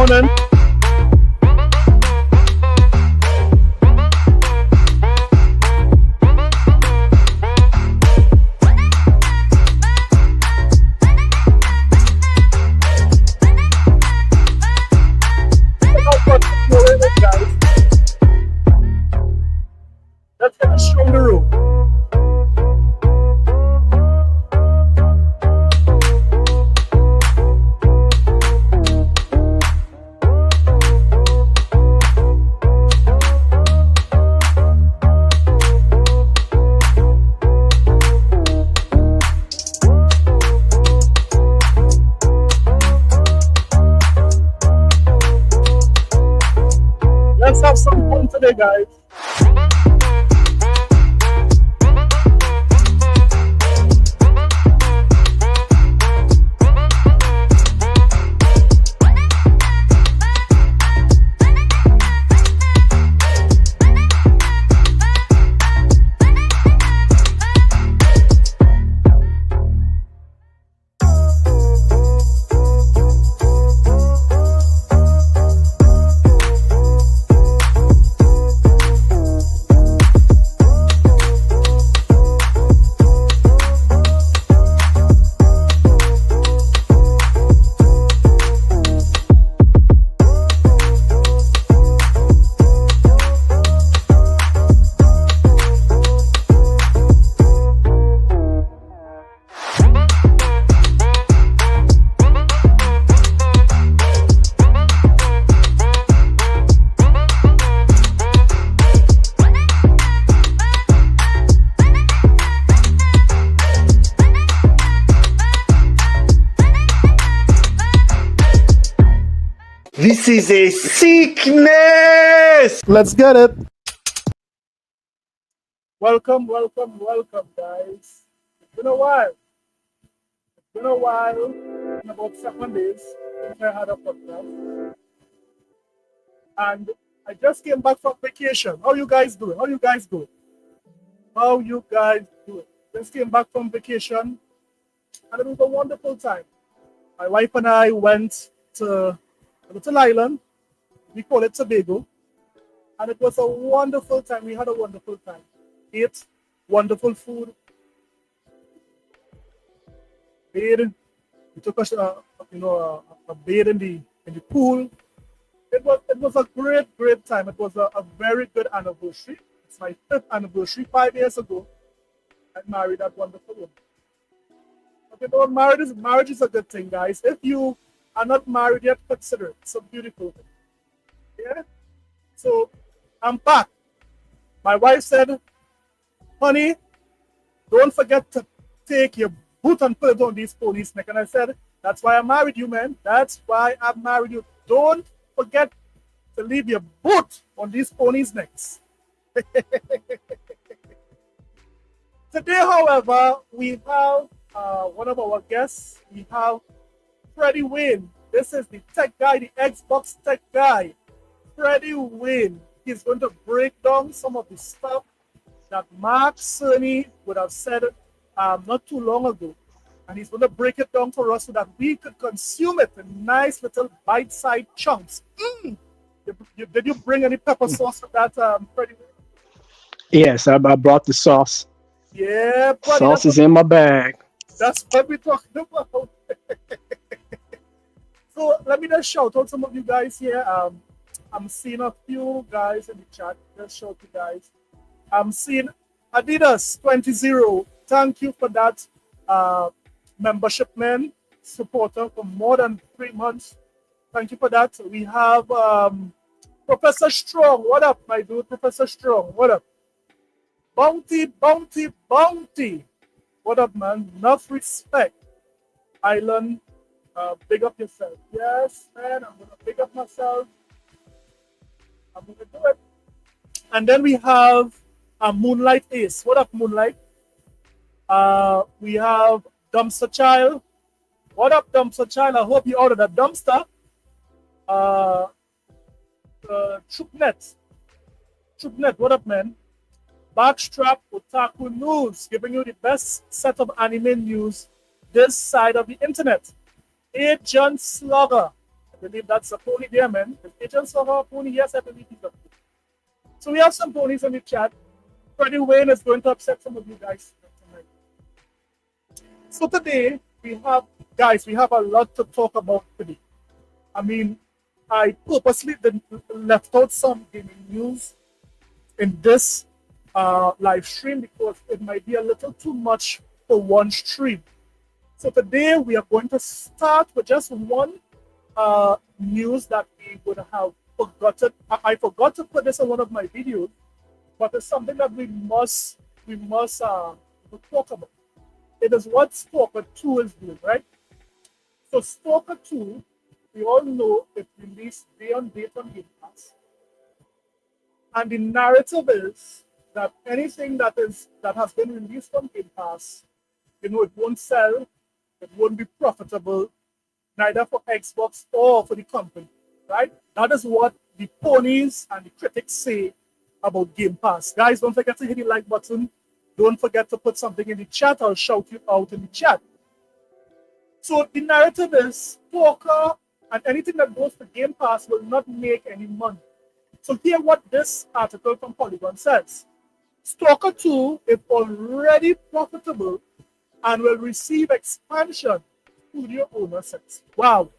morning. Guys, let's get a stronger room. Let's have some fun today, guys. This is a sickness! Let's get it. Welcome, guys. It's been a while. In about 7 days since I had a podcast. And I just came back from vacation. How you guys doing? Just came back from vacation and it was a wonderful time. My wife and I went to a little island. We call it Tobago. And it was a wonderful time. We had a wonderful time. Ate wonderful food. Bathed. We took a bathe in the pool. It was a great time. It was a very good anniversary. It's my 5th anniversary. 5 years ago, I married that wonderful woman. But you know, marriage is a good thing, guys. If you are not married yet, consider it. It's a beautiful thing. Yeah? So I'm back. My wife said, honey, don't forget to take your boot and put it on these ponies' neck. And I said, that's why I married you, man. That's why I married you. Don't forget to leave your boot on these ponies' necks. Today, however, we have one of our guests. We have Freddy Wayne. This is the tech guy, the Xbox tech guy. Freddy Wayne. He's going to break down some of the stuff that Mark Cerny would have said not too long ago. And he's going to break it down for us so that we could consume it in nice little bite-sized chunks. Did you bring any pepper sauce for that, Freddy Wayne? Yes, I brought the sauce. Yeah, buddy. Sauce is in my bag. That's what we're talking about. So let me just shout out some of you guys here. I'm seeing a few guys in the chat. Just shout you guys. I'm seeing Adidas 20. Thank you for that membership, man. Supporter for more than 3 months. Thank you for that. We have Professor Strong. What up, my dude? Professor Strong. What up? Bounty. What up, man? Enough respect. Island, big up yourself. Yes, man, I'm going to big up myself. I'm going to do it. And then we have Moonlight Ace. What up, Moonlight? We have Dumpster Child. What up, Dumpster Child? I hope you ordered a dumpster. Troopnet, what up, man? Backstrap Otaku News, giving you the best set of anime news this side of the internet. Agent Slugger, I believe that's a pony there, man. The agents of our pony, yes, I believe he's a pony. So we have some ponies in the chat. Freddy Wayne is going to upset some of you guys tonight. So today we have, guys, we have a lot to talk about today. I mean, I purposely left out some gaming news in this live stream because it might be a little too much for one stream. So today we are going to start with just one news that we would have forgotten. I forgot to put this in one of my videos, but it's something that we must talk about. It is what Stalker 2 is doing, right? So Stalker 2, we all know it released day on date on Game Pass. And the narrative is that anything that has been released on Game Pass, it won't sell, it won't be profitable, neither for Xbox or for the company, right? That is what the ponies and the critics say about Game Pass. Guys, don't forget to hit the like button. Don't forget to put something in the chat. I'll shout you out in the chat. So the narrative is Stalker and anything that goes to Game Pass will not make any money. So hear what this article from Polygon says. Stalker 2 is already profitable and will receive expansion, studio owner says. Wow.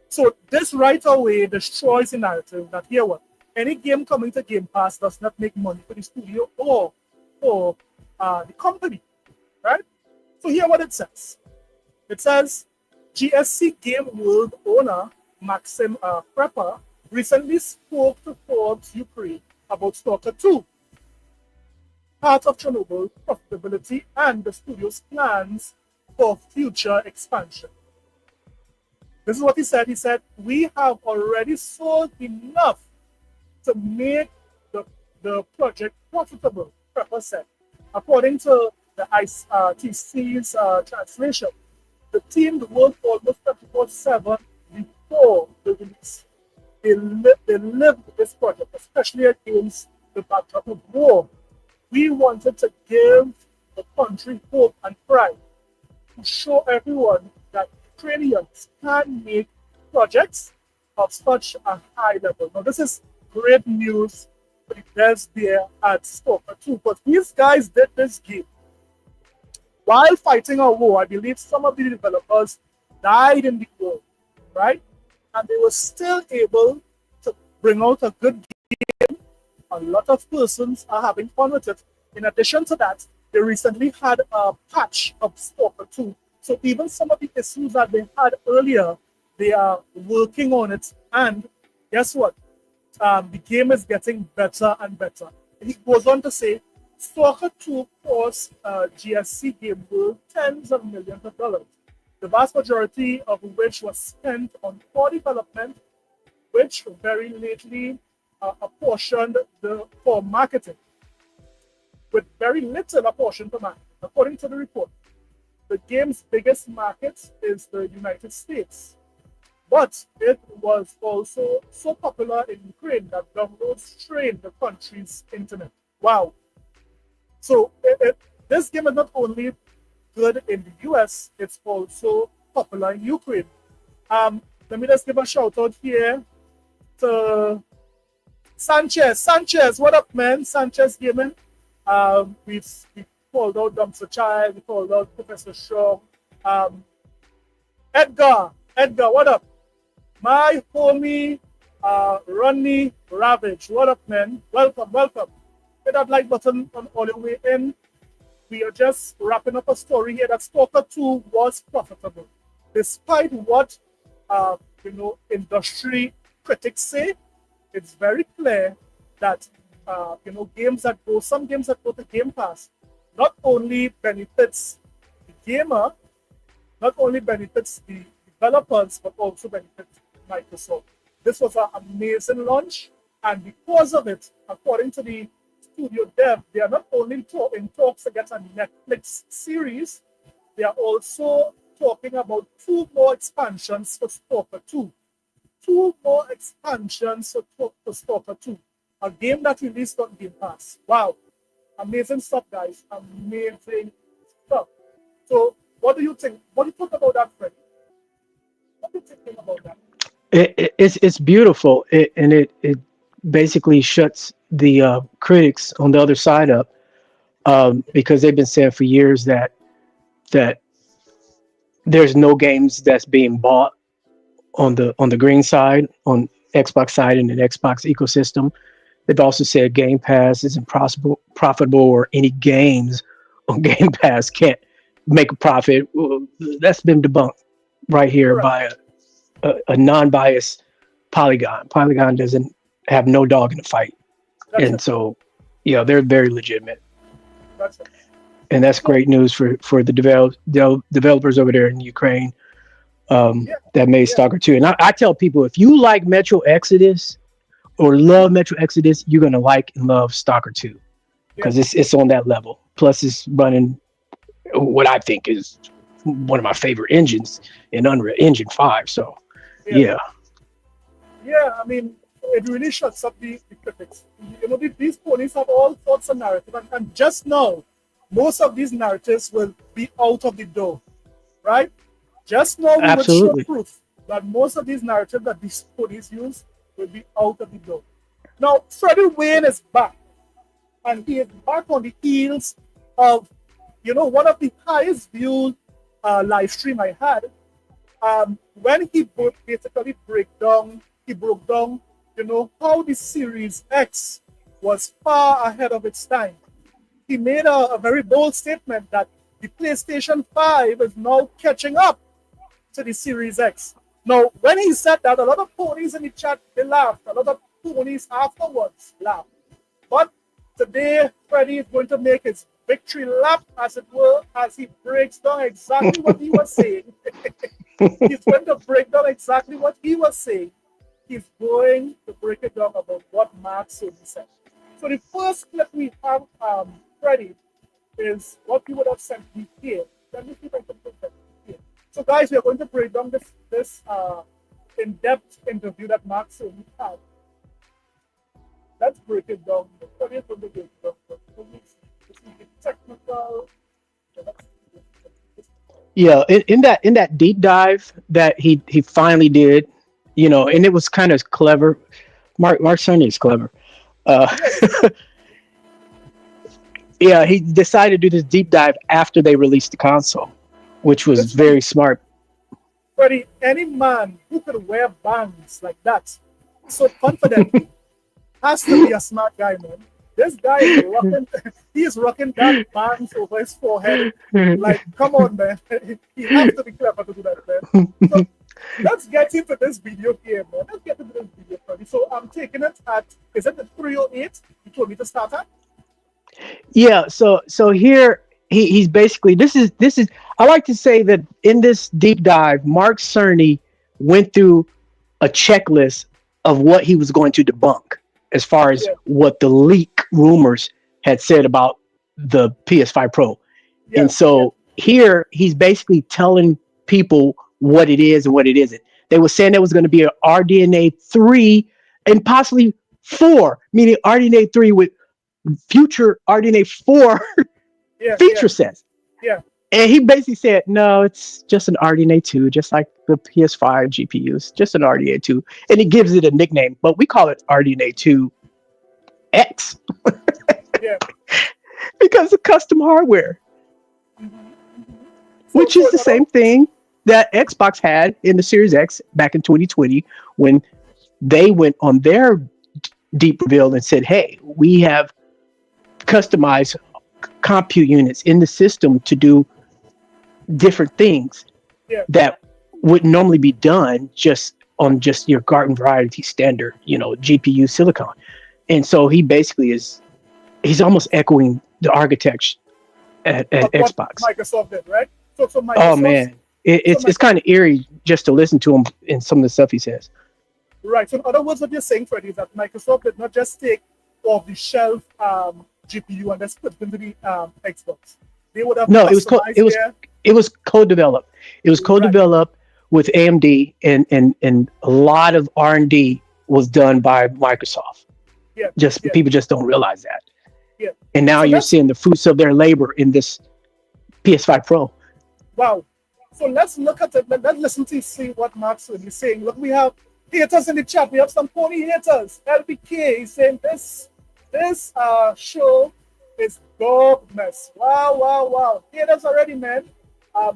So this right away destroys the narrative that here what? Any game coming to Game Pass does not make money for the studio or for the company, right? So here what it says. It says GSC Game World owner Maxim Prepper recently spoke to Forbes Ukraine about Stalker 2, part of Chernobyl profitability and the studio's plans for future expansion. This is what he said. He said, we have already sold enough to make the project profitable, Prepper said. According to the ITC's translation, the team worked almost 24/7 before the release. They lived this project, especially against the backdrop of war. We wanted to give the country hope and pride, to show everyone that Ukrainians can make projects of such a high level. Now, this is great news for the devs there at Stalker 2, but these guys did this game while fighting a war. I believe some of the developers died in the war, right? And they were still able to bring out a good game. A lot of persons are having fun with it. In addition to that, they recently had a patch of Stalker 2. So even some of the issues that they had earlier, they are working on it. And guess what? The game is getting better and better. And he goes on to say, Stalker 2 cost GSC Game World tens of millions of dollars, the vast majority of which was spent on core development, which very lately apportioned for marketing, with very little apportion for marketing. According to the report, the game's biggest market is the United States, but it was also so popular in Ukraine that downloads strained the country's internet. Wow. So this game is not only good in the US, it's also popular in Ukraine. Let me just give a shout out here to Sanchez. Sanchez, what up, man? Sanchez Gaming. We called out Dumpster Child, we called out Professor Shaw. Edgar, what up? My homie, Ronnie Ravage, what up, man? Welcome. Hit that like button on all your way in. We are just wrapping up a story here that Stalker 2 was profitable. Despite what industry critics say, it's very clear that some games that go to Game Pass not only benefits the gamer, not only benefits the developers, but also benefits Microsoft. This was an amazing launch, and because of it, according to the studio dev, they are not only in talks to get a Netflix series, they are also talking about 2 more expansions for Stalker 2. 2 more expansions for Stalker 2. A game that released on Game Pass. Wow. Amazing stuff, guys. Amazing stuff. So, what do you think? What do you think about that, Freddy? What do you think about that? It's beautiful, and it basically shuts the critics on the other side up, because they've been saying for years that there's no games that's being bought on the green side, on Xbox side, in an Xbox ecosystem. They've also said Game Pass isn't profitable, or any games on Game Pass can't make a profit. Well, that's been debunked right here Correct. by a non-biased Polygon. Polygon doesn't have no dog in the fight, That's and it. so they're very legitimate, That's it. and that's So great news for the developers over there in Ukraine, yeah, that made yeah, Stalker 2. And I tell people, if you like Metro Exodus or love Metro Exodus, you're gonna like and love Stalker 2, yeah, because it's on that level. Plus, it's running what I think is one of my favorite engines in Unreal Engine 5. So yeah. yeah, Yeah, I mean, it really shuts up the critics. These ponies have all sorts of narrative, and just now, most of these narratives will be out of the door, right? Just now, we would show absolutely. proof that most of these narratives that these ponies use will be out of the door. Now, Freddy Wayne is back, and he is back on the heels of, one of the highest viewed live stream I had, when he basically he broke down, how the Series X was far ahead of its time. He made a very bold statement that the PlayStation 5 is now catching up to the Series X. Now, when he said that, a lot of ponies in the chat, they laughed. A lot of ponies afterwards laughed. But today, Freddy is going to make his victory lap, as it were, as he breaks down exactly what he was saying. He's going to break down exactly what he was saying. He's going to break it down about what Mark Sony said. So the first clip we have, Freddy, is what he would have sent me here. Let me see if I can put that here. So guys, we are going to break down this in-depth interview that Mark Sony had. Let's break it down. Freddy is going to break it down. This is the technical. Yeah, in that deep dive that he finally did, and it was kind of clever. Mark Cerny is clever. Uh, yeah, he decided to do this deep dive after they released the console, which was Listen, very smart. Freddy, any man who could wear bands like that so confidently has to be a smart guy, man. This guy is rocking, he is rocking that bands over his forehead. Like, come on, man. He has to be clever to do that, man. So let's get into this video here, man. Let's get into this video, Freddy. So I'm taking it at, is it the 308 you told me to start at? Yeah, so here he's basically, this is I like to say that in this deep dive, Mark Cerny went through a checklist of what he was going to debunk, as far as Yeah, what the leak rumors had said about the PS5 Pro. yeah, And yeah, so here he's basically telling people what it is and what it isn't. They were saying there was going to be an RDNA 3 and possibly 4, meaning RDNA 3 with future RDNA 4 yeah, yeah, feature sets. yeah. And he basically said, no, it's just an RDNA 2, just like the PS5 GPUs, just an RDNA 2. And he gives it a nickname, but we call it RDNA 2 X Yeah. because of custom hardware, So, which so is the same thing that Xbox had in the Series X back in 2020 when they went on their deep reveal and said, hey, we have customized compute units in the system to do different things yeah, that would normally be done just on just your garden variety standard, GPU silicon. And so he basically he's almost echoing the architecture at of what Xbox. Microsoft did, right? So Oh Microsoft, man, so it's kind of eerie just to listen to him in some of the stuff he says. right. So in other words, what you're saying, Freddie, is that Microsoft did not just take off the shelf GPU and just put it into the Xbox. They would have No, customized their it was co-developed. It was right. co-developed with AMD, and a lot of R&D was done by Microsoft. Yeah, Just yeah, people just don't realize that. yeah. And now So you're let's seeing the fruits of their labor in this PS5 Pro. wow. So let's look at it. Let's listen to see what Mark is saying. Look, we have haters in the chat. We have some pony haters. LBK is saying this show is goldness. Wow, wow, wow. Haters already, man.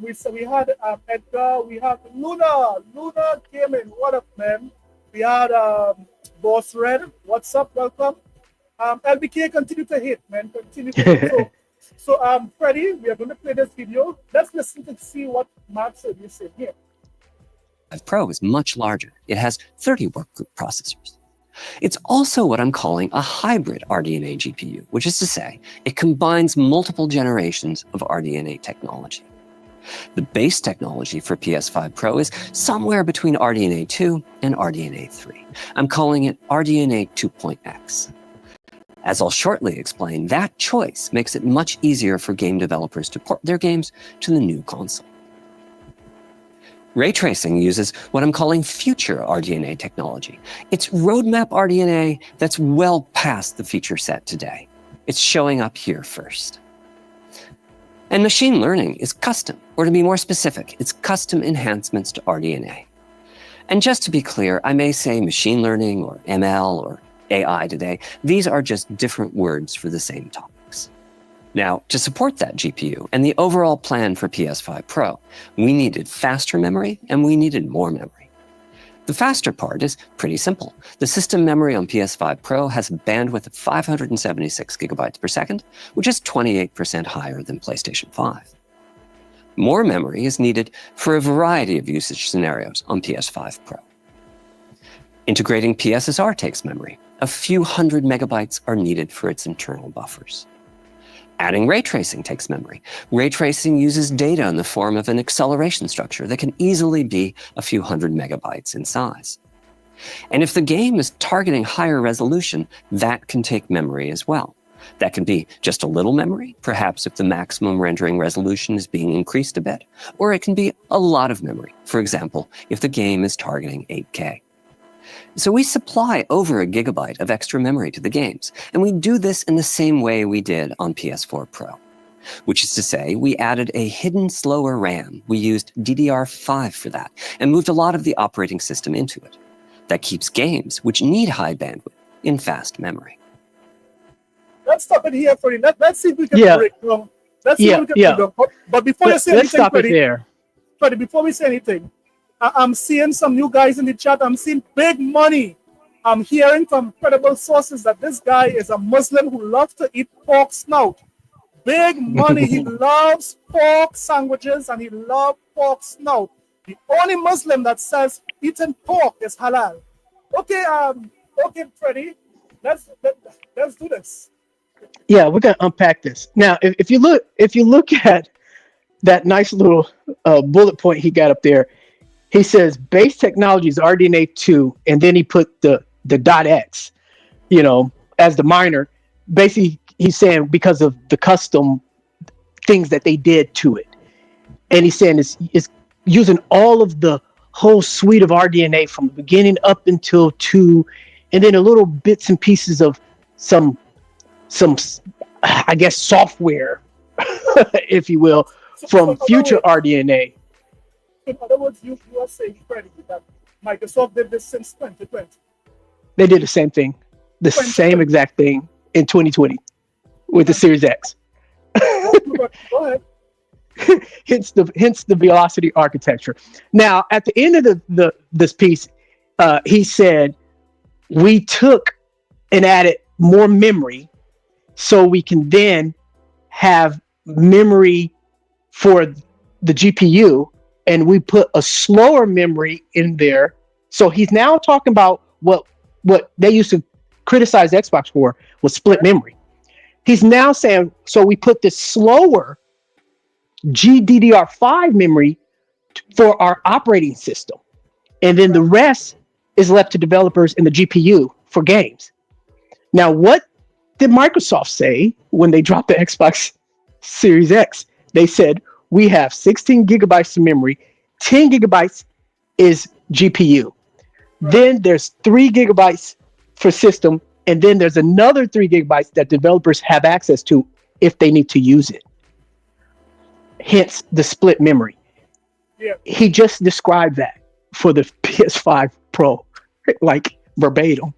We had Edgar, we had Luna. Luna came in. What up, man? We had Boss Red. What's up? Welcome. LBK, continue to hit, man. Continue to hit. So, Freddy, we are going to play this video. Let's listen to see what Mark said. You said here. Pro is much larger. It has 30 workgroup processors. It's also what I'm calling a hybrid RDNA GPU, which is to say, it combines multiple generations of RDNA technology. The base technology for PS5 Pro is somewhere between RDNA 2 and RDNA 3. I'm calling it RDNA 2.x. As I'll shortly explain, that choice makes it much easier for game developers to port their games to the new console. Ray tracing uses what I'm calling future RDNA technology. It's roadmap RDNA that's well past the feature set today. It's showing up here first. And machine learning is custom, or to be more specific, it's custom enhancements to RDNA. And just to be clear, I may say machine learning or ML or AI today. These are just different words for the same topics. Now, to support that GPU and the overall plan for PS5 Pro, we needed faster memory and we needed more memory. The faster part is pretty simple. The system memory on PS5 Pro has a bandwidth of 576 gigabytes per second, which is 28% higher than PlayStation 5. More memory is needed for a variety of usage scenarios on PS5 Pro. Integrating PSSR takes memory. A few hundred megabytes are needed for its internal buffers. Adding ray tracing takes memory. Ray tracing uses data in the form of an acceleration structure that can easily be a few hundred megabytes in size. And if the game is targeting higher resolution, that can take memory as well. That can be just a little memory, perhaps if the maximum rendering resolution is being increased a bit, or it can be a lot of memory, for example, if the game is targeting 8K. So we supply over a gigabyte of extra memory to the games, and we do this in the same way we did on PS4 Pro, which is to say we added a hidden slower RAM. We used DDR5 for that and moved a lot of the operating system into it. That keeps games, which need high bandwidth, in fast memory. Let's stop it here, Freddy. Let's see if we can break down. Let's see if we can break down. But before you say anything, Freddy, before we say anything, I'm seeing some new guys in the chat. I'm seeing big money. I'm hearing from credible sources that this guy is a Muslim who loves to eat pork snout. Big money. He loves pork sandwiches and he loves pork snout. The only Muslim that says eating pork is halal. Okay, Freddy, let's do this. Yeah, we're gonna unpack this now. If you look at that nice little bullet point he got up there. He says base technology is RDNA 2, and then he put the .x, as the minor. Basically, he's saying because of the custom things that they did to it. And he's saying it's using all of the whole suite of RDNA from the beginning up until 2, and then a little bits and pieces of some I guess, software, if you will, from future RDNA. In other words, you are saying, Freddy, that Microsoft did this since 2020. They did the same thing, the same exact thing in 2020 with the Series X. Go ahead. hence the velocity architecture. Now, at the end of this piece, he said we took and added more memory so we can then have memory for the GPU. And we put a slower memory in there. So he's now talking about what they used to criticize Xbox for was split memory. He's now saying, so we put this slower GDDR5 memory for our operating system. And then the rest is left to developers in the GPU for games. Now, what did Microsoft say when they dropped the Xbox Series X? They said, we have 16 gigabytes of memory, 10 gigabytes is GPU. Then there's 3 gigabytes for system, and then there's another 3 gigabytes that developers have access to if they need to use it. Hence the split memory. Yeah. He just described that for the PS5 Pro. like verbatim.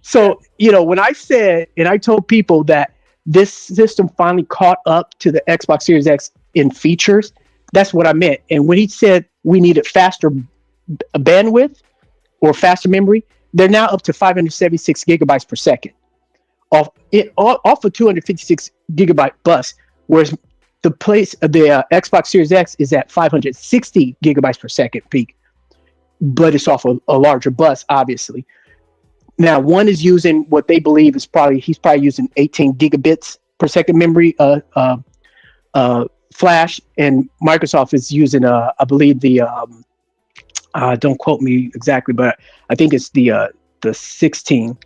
So, when I said, and I told people that this system finally caught up to the Xbox Series X in features, that's what I meant. And when he said we needed faster bandwidth or faster memory, they're now up to 576 gigabytes per second off of 256 gigabyte bus, whereas the Xbox Series X is at 560 gigabytes per second peak, but it's off a larger bus, obviously. Now, one is using what they believe is he's probably using 18 gigabits per second memory flash, and Microsoft is using I believe the don't quote me exactly, but I think it's the 16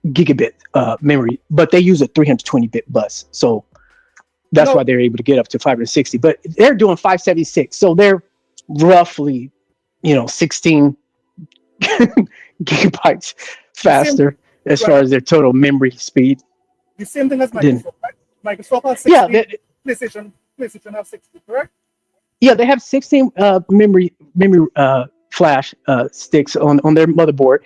gigabit memory, but they use a 320-bit bus, so that's why they're able to get up to 560. But they're doing 576, so they're roughly 16 gigabytes faster as far as their total memory speed. The same thing as Microsoft, right? Microsoft has 60. PlayStation has 60, correct? Yeah, they have 16 memory flash sticks on their motherboard,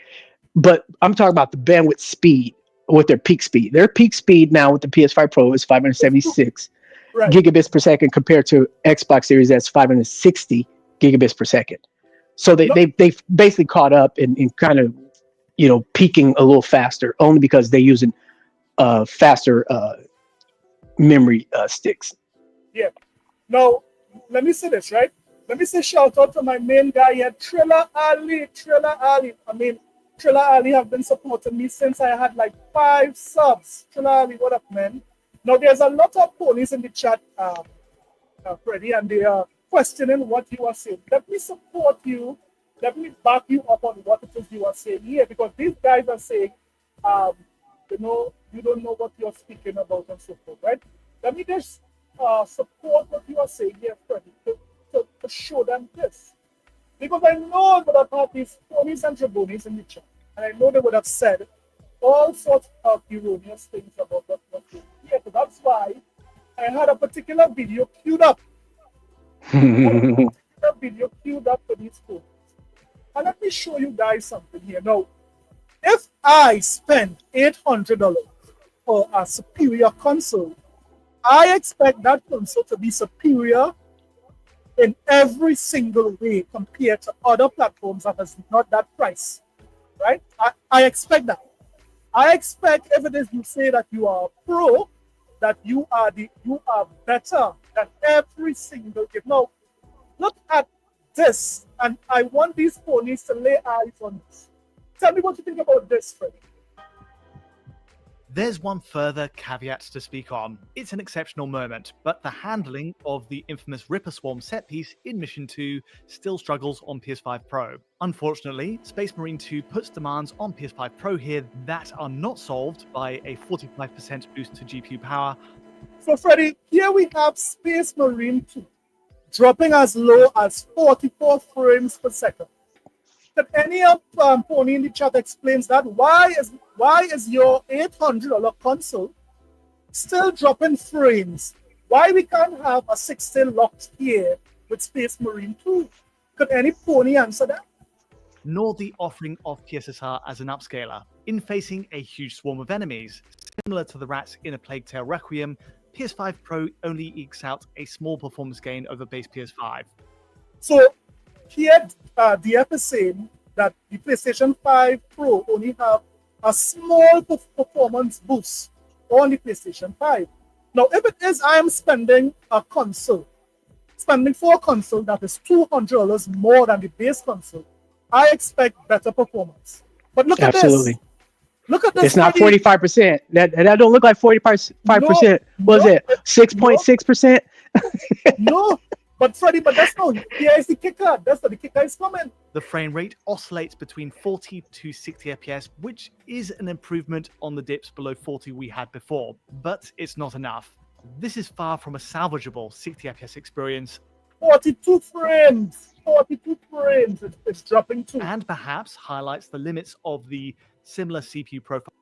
but I'm talking about the bandwidth speed with their peak speed. Their peak speed now with the PS5 Pro is 576 gigabits per second compared to Xbox Series S 560 gigabits per second. So they've basically caught up and kind of, peaking a little faster, only because they're using faster memory sticks. Yeah. Now, let me say this, right? Let me say shout out to my main guy here, Triller Ali. I mean, Triller Ali have been supporting me since I had like 5 subs. Triller Ali, what up, man? Now, there's a lot of ponies in the chat, Freddy, and they are questioning what you are saying. Let me support you. Let me back you up on what it is you are saying here, because these guys are saying, you don't know what you're speaking about and so forth, right? Let me just support what you are saying here, Freddy, to show them this. Because I know that I've had these ponies and jabonis in the chat, and I know they would have said all sorts of erroneous things about what you're saying here. So that's why I had a particular video queued up. For these phones. And let me show you guys something here. Now, if I spend $800 for a superior console, I expect that console to be superior in every single way compared to other platforms that is not that price. Right? I expect that. I expect if it is you say that you are a pro, that you are better than every single game. Now, look at this, and I want these ponies to lay eyes on this. Tell me what you think about this, Freddy. There's one further caveat to speak on. It's an exceptional moment, but the handling of the infamous Ripper Swarm set piece in Mission 2 still struggles on PS5 Pro. Unfortunately, Space Marine 2 puts demands on PS5 Pro here that are not solved by a 45% boost to GPU power. So, Freddy, here we have Space Marine 2 dropping as low as 44 frames per second. Can any pony in the chat explains that? Why is your $800 console still dropping frames? Why we can't have a 16 locked here with Space Marine 2? Could any pony answer that? Nor the offering of PSSR as an upscaler. In facing a huge swarm of enemies, similar to the rats in A Plague Tale Requiem, PS5 Pro only ekes out a small performance gain over base PS5. So here, DF is saying that the PlayStation 5 Pro only have a small performance boost on the PlayStation 5. Now, if it is I am spending for a console that is $200 more than the base console, I expect better performance. But look at this. Look at this. It's not 45%. That don't look like 45%. Was it 6.6%? No. But Freddy, that's not. Here is the kicker. That's what the kicker is coming. The frame rate oscillates between 40 to 60 FPS, which is an improvement on the dips below 40 we had before, but it's not enough. This is far from a salvageable 60 FPS experience. 42 frames. It's dropping too. And perhaps highlights the limits of the similar CPU profile.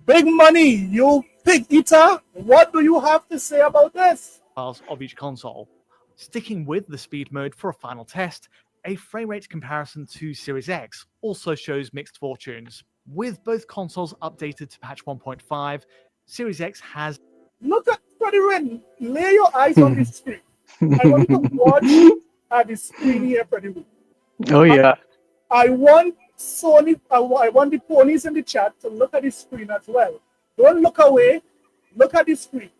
Big money, you pig eater. What do you have to say about this? Of each console. Sticking with the speed mode for a final test, A frame rate comparison to Series X also shows mixed fortunes. With both consoles updated to patch 1.5, Series X has... Look at Freddy Wayne. Lay your eyes on this screen. I want you to watch at the screen here, Freddy Wayne. Oh yeah. I want Sony, I want the ponies in the chat to look at the screen as well. Don't look away. Look at the screen.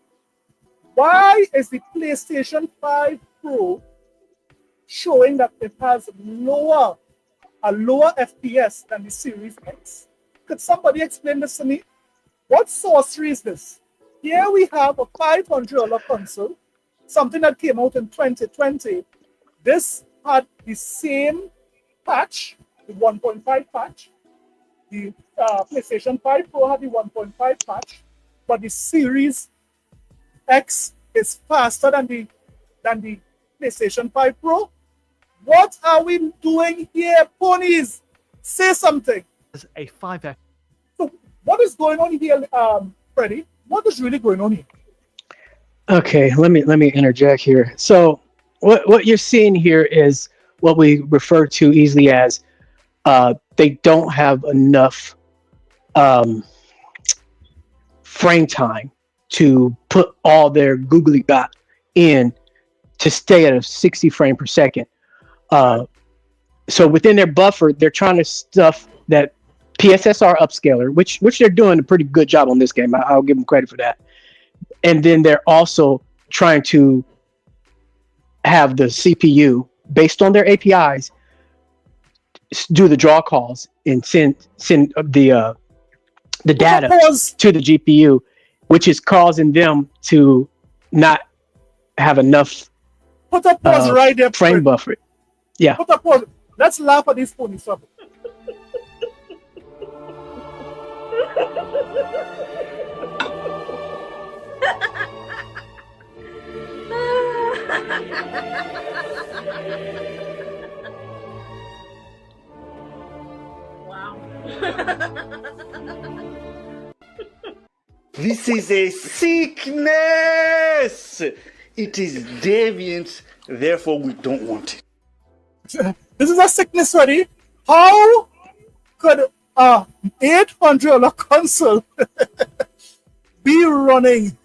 Why is the PlayStation 5 Pro showing that it has a lower FPS than the Series X? Could somebody explain this to me? What sorcery is this? Here we have a $500 console, something that came out in 2020. This had the same patch, the 1.5 patch. The PlayStation 5 Pro had the 1.5 patch, but the Series X is faster than the PlayStation 5 Pro. What are we doing here, ponies? Say something. a 5F. So what is going on here, Freddy? What is really going on here? Okay, let me interject here. So what you're seeing here is what we refer to easily as they don't have enough frame time to put all their googly got in to stay at a 60 frame per second. So within their buffer, they're trying to stuff that PSSR upscaler, which they're doing a pretty good job on this game. I'll give them credit for that. And then they're also trying to have the CPU, based on their APIs, do the draw calls and send the data to the GPU, which is causing them to not have enough Put a pause right there. frame buffer. Yeah. Put a pause. Let's laugh at this pony stuff. Wow. This is a sickness. It is deviant, therefore we don't want it. This is a sickness, Freddy. How could a $800 console be running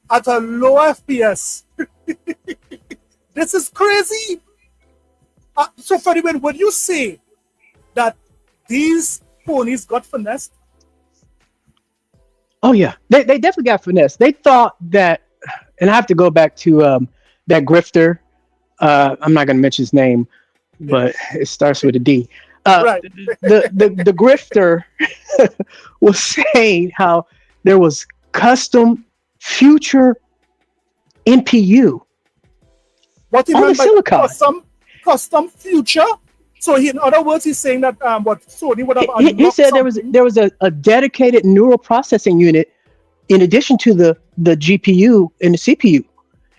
at a low FPS? This is crazy. So, Freddy, would you say that these ponies got finessed? Oh yeah, they definitely got finesse. They thought that, and I have to go back to that grifter. I'm not going to mention his name, but it starts with a D. Right. The grifter was saying how there was custom future NPU. What he on meant the by silicon. custom future? So in other words, he's saying that what Sony would have He said something. there was a dedicated neural processing unit in addition to the GPU and the CPU,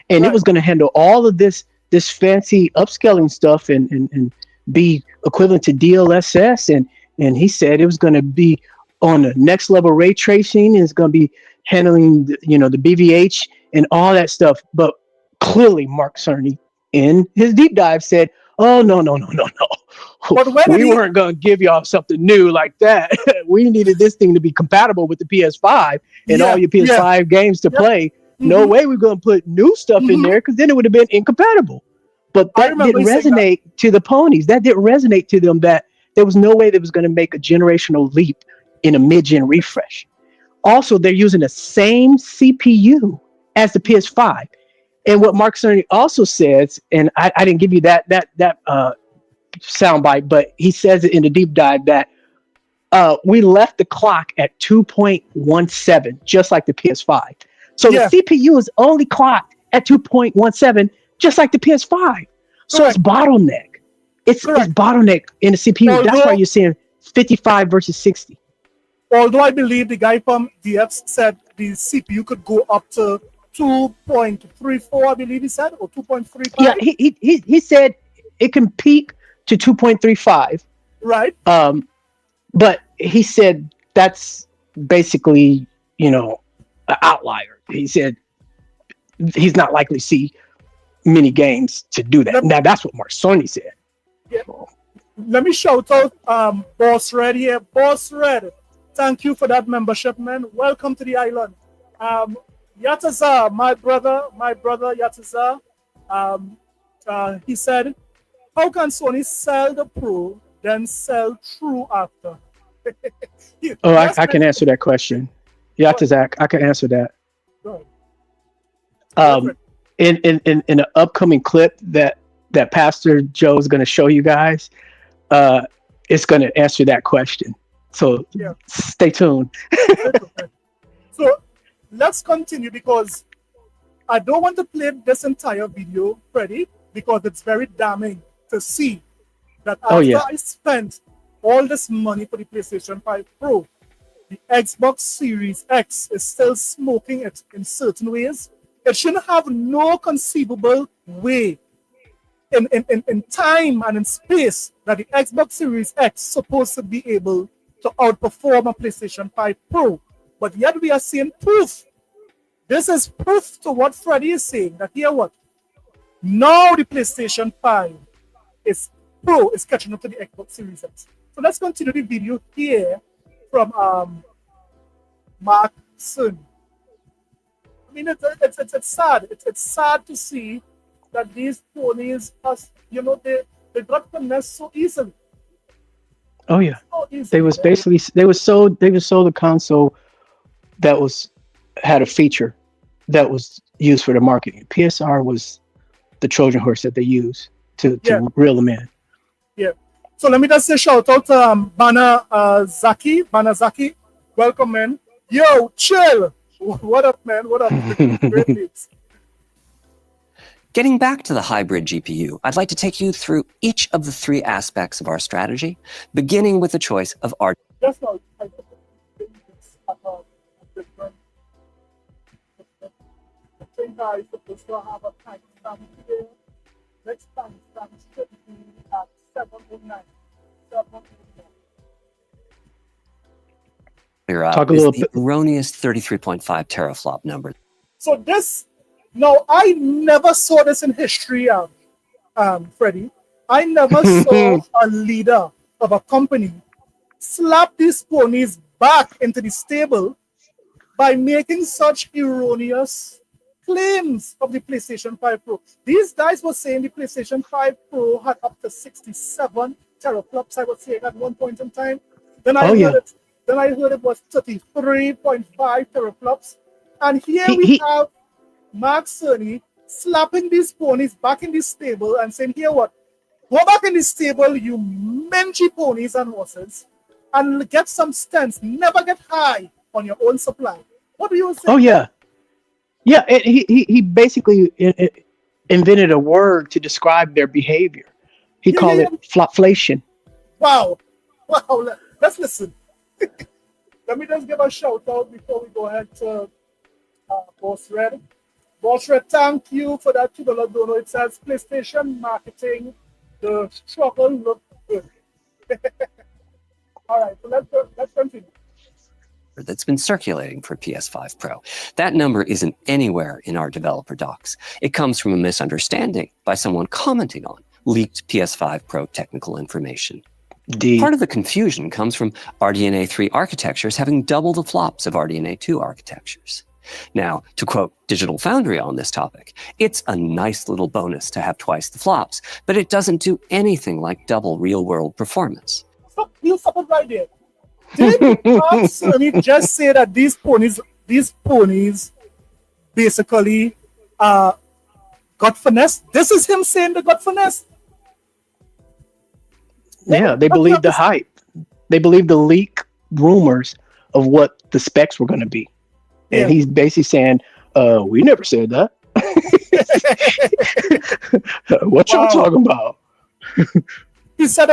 and it was going to handle all of this fancy upscaling stuff and be equivalent to DLSS, and he said it was going to be on the next level ray tracing, and it's going to be handling the BVH and all that stuff. But clearly, Mark Cerny in his deep dive said, "Oh no. We weren't going to give y'all something new like that. We needed this thing to be compatible with the PS5 and all your PS5 games to play. No way we're going to put new stuff in there, because then it would have been incompatible." But that didn't resonate to the ponies. That didn't resonate to them, that there was no way that was going to make a generational leap in a mid-gen refresh. Also, they're using the same CPU as the PS5. And what Mark Cerny also says, and I didn't give you that soundbite, but he says it in the deep dive that we left the clock at 2.17, just like the PS5. So the CPU is only clocked at 2.17, just like the PS5. So it's bottleneck. It's bottleneck in the CPU. That's why you're seeing 55 versus 60. Although I believe the guy from DF said the CPU could go up to 2.34, I believe he said, or 2.35. Yeah, he said it can peak to 2.35. Right. But he said that's basically, an outlier. He said he's not likely to see many games to do that. Now that's what Mark Cerny said. Yeah. Let me shout out Boss Red here. Boss Red, thank you for that membership, man. Welcome to the island. Yataza, my brother Yataza, he said, how can Sony sell the Pro, then sell True after? Oh, I can answer that question. Yeah, to Zach, I can answer that. In an upcoming clip that Pastor Joe is going to show you guys, it's going to answer that question. So stay tuned. So let's continue, because I don't want to play this entire video, Freddy, because it's very damning to see that after I spent all this money for the PlayStation 5 Pro, the Xbox Series X is still smoking it in certain ways. It shouldn't have no conceivable way in time and in space that the Xbox Series X is supposed to be able to outperform a PlayStation 5 Pro. But yet we are seeing proof. This is proof to what Freddy is saying, that here what? Now the PlayStation 5 Pro is catching up to the Xbox Series X. So let's continue the video here from Mark Sun. I mean, it's sad. It's sad to see that these ponies, they got finessed so easily. Oh yeah, so easily, they was basically they was sold the console that had a feature that was used for the marketing. PSR was the Trojan horse that they used to reel them in. Yeah. So let me just say shout out to Zaki. Welcome, man. Yo, chill. What up, man? What up? Great news. Getting back to the hybrid GPU, I'd like to take you through each of the three aspects of our strategy, beginning with the choice of our. Just now, I think I supposed to have a timestamp here. Next timestamp should be at 7:09. Talk a little bit. Erroneous 33.5 teraflop number. So this, now I never saw this in history, Freddy. I never saw a leader of a company slap these ponies back into the stable by making such erroneous claims of the PlayStation 5 Pro. These guys were saying the PlayStation 5 Pro had up to 67 teraflops, I was saying at one point in time. Then I heard it was 33.5 teraflops. And here we have Mark Cerny slapping these ponies back in the stable and saying, here what? Go back in the stable, you mangy ponies and horses, and get some stents. Never get high on your own supply. What do you say? Oh, yeah. Yeah, he basically invented a word to describe their behavior. He called it flopflation. Wow. Let's listen. Let me just give a shout out before we go ahead to Boss Red. Boss Red, thank you for that $2 donor. It says PlayStation marketing, the struggle look good. All right, so let's continue. That's been circulating for PS5 Pro. That number isn't anywhere in our developer docs. It comes from a misunderstanding by someone commenting on leaked PS5 Pro technical information. Part of the confusion comes from RDNA 3 architectures having double the flops of RDNA 2 architectures. Now, to quote Digital Foundry on this topic, it's a nice little bonus to have twice the flops, but it doesn't do anything like double real-world performance. Stop right there. Did Mark Cerny just say that these ponies basically got finessed? This is him saying they got finessed. Yeah, they believed the hype. They believed the leak rumors of what the specs were going to be. And he's basically saying, we never said that. What y'all talking about? He said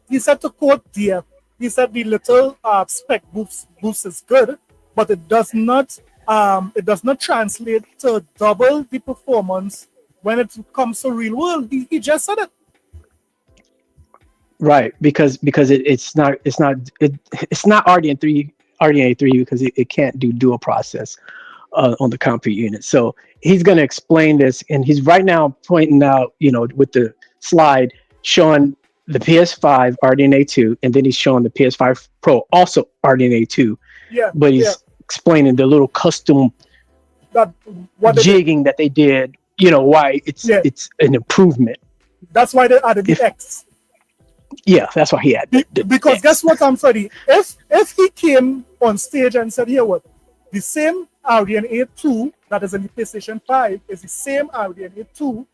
he said, to quote Dia, he said the little spec boost is good, but it does not translate to double the performance when it comes to real world. He just said it. Right, because it's not RDNA 3 because it can't do dual process on the compute unit. So he's going to explain this, and he's right now pointing out, with the slide showing the PS5 RDNA 2, and then he's showing the PS5 Pro also RDNA 2. Yeah. But he's explaining the little custom That what they did. jigging that they did. You know why it's an improvement. That's why they added the X. Yeah, that's why he had because X. guess what, I'm Freddy? If he came on stage and said, here what, the same RDNA 2 that is in the PlayStation 5 is the same RDNA 2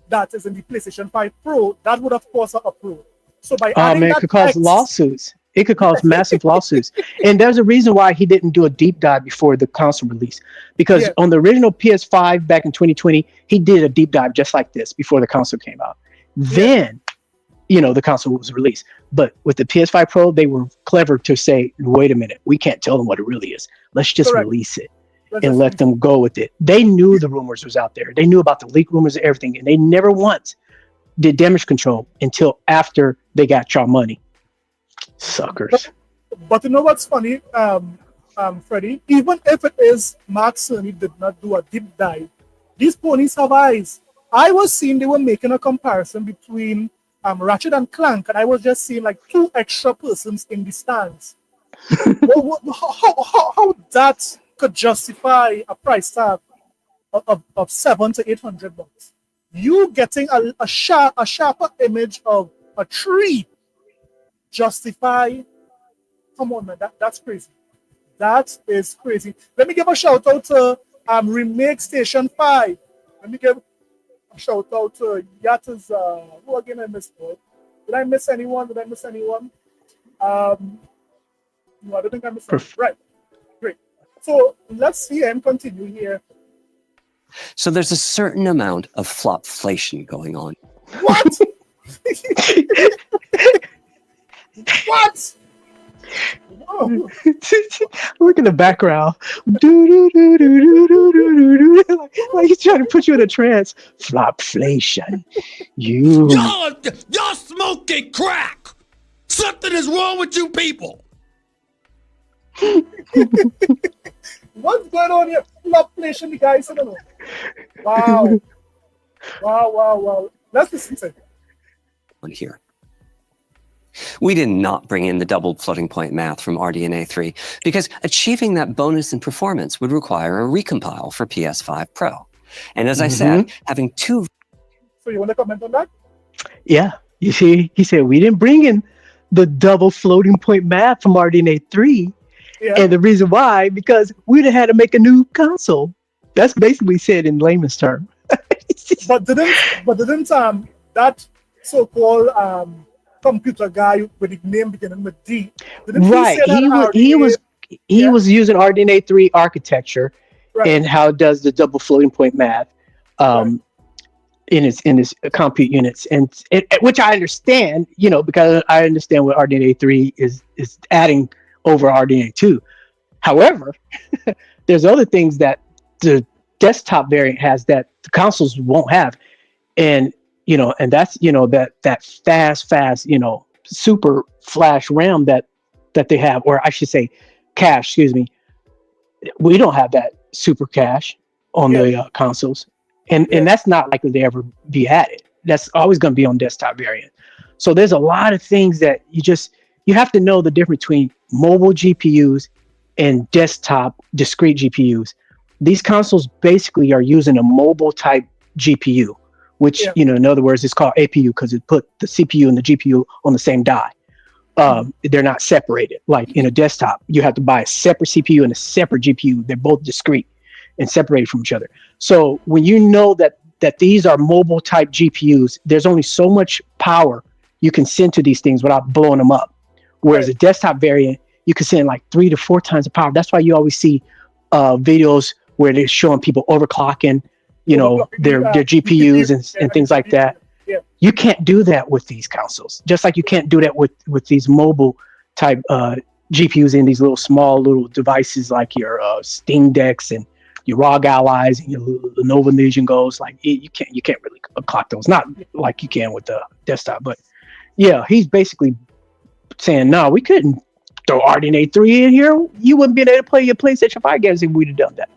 that is in the PlayStation 5 Pro, that would have caused a Pro. So by adding it that could cause X, lawsuits. It could cause massive lawsuits. And there's a reason why he didn't do a deep dive before the console release. Because on the original PS5 back in 2020, he did a deep dive just like this before the console came out. Then, the console was released. But with the PS5 Pro, they were clever to say, wait a minute, we can't tell them what it really is. Let's just release it and let them go with it. They knew the rumors was out there. They knew about the leak rumors and everything. And they never once did damage control until after they got y'all money. Suckers. But you know what's funny, Freddy? Even if it is Mark Cerny did not do a deep dive, these ponies have eyes. I was seeing they were making a comparison between Ratchet and Clank, and I was just seeing like 2 extra persons in the stands. how that could justify a price tag of $700 to $800? You getting a sharper image of a tree justify? Come on, man, that's crazy. That is crazy. Let me give a shout out to Remake Station 5. Let me give a shout out to Yatta's who again I missed, boy. Did I miss anyone? No, I don't think I missed anyone. Right. Great. So let's see and continue here. So there's a certain amount of flopflation going on. What? What? Oh. Look in the background. Like he's trying to put you in a trance. Flopflation. Y'all smoking crack. Something is wrong with you people. What's going on here? Flopflation, the guys. I don't know. Wow. Let's listen to it. Here. We did not bring in the doubled floating point math from RDNA 3 because achieving that bonus in performance would require a recompile for PS5 Pro. And as I said, having 2... So you want to comment on that? Yeah. You see, he said we didn't bring in the double floating point math from RDNA 3. Yeah. And the reason why, because we'd have had to make a new console. That's basically said in layman's term. but didn't that so-called computer guy with the name beginning with D? Right. He was using RDNA 3 architecture and how it does the double floating point math in its compute units, and which I understand, because I understand what RDNA 3 is adding over RDNA 2. However, there's other things that the desktop variant has that the consoles won't have, and that's that fast super flash RAM that they have, or I should say cache, excuse me. We don't have that super cache on the consoles, and that's not likely to ever be added. That's always going to be on desktop variant. So there's a lot of things that you have to know the difference between mobile GPUs and desktop discrete GPUs. These consoles basically are using a mobile type GPU, which, in other words, it's called APU because it put the CPU and the GPU on the same die. They're not separated. Like in a desktop, you have to buy a separate CPU and a separate GPU. They're both discrete and separated from each other. So when you know that these are mobile type GPUs, there's only so much power you can send to these things without blowing them up. Whereas a desktop variant, you can send like 3 to 4 times the power. That's why you always see videos where they're showing people overclocking, their GPUs and things like that. Yeah. You can't do that with these consoles. Just like you can't do that with these mobile type GPUs in these small little devices like your Steam Decks and your ROG Allies and your Lenovo Legion Go's. Like you can't really clock those. Not like you can with the desktop. But yeah, he's basically saying, no, we couldn't throw RDNA 3 in here. You wouldn't be able to play your PlayStation 5 games if we'd have done that.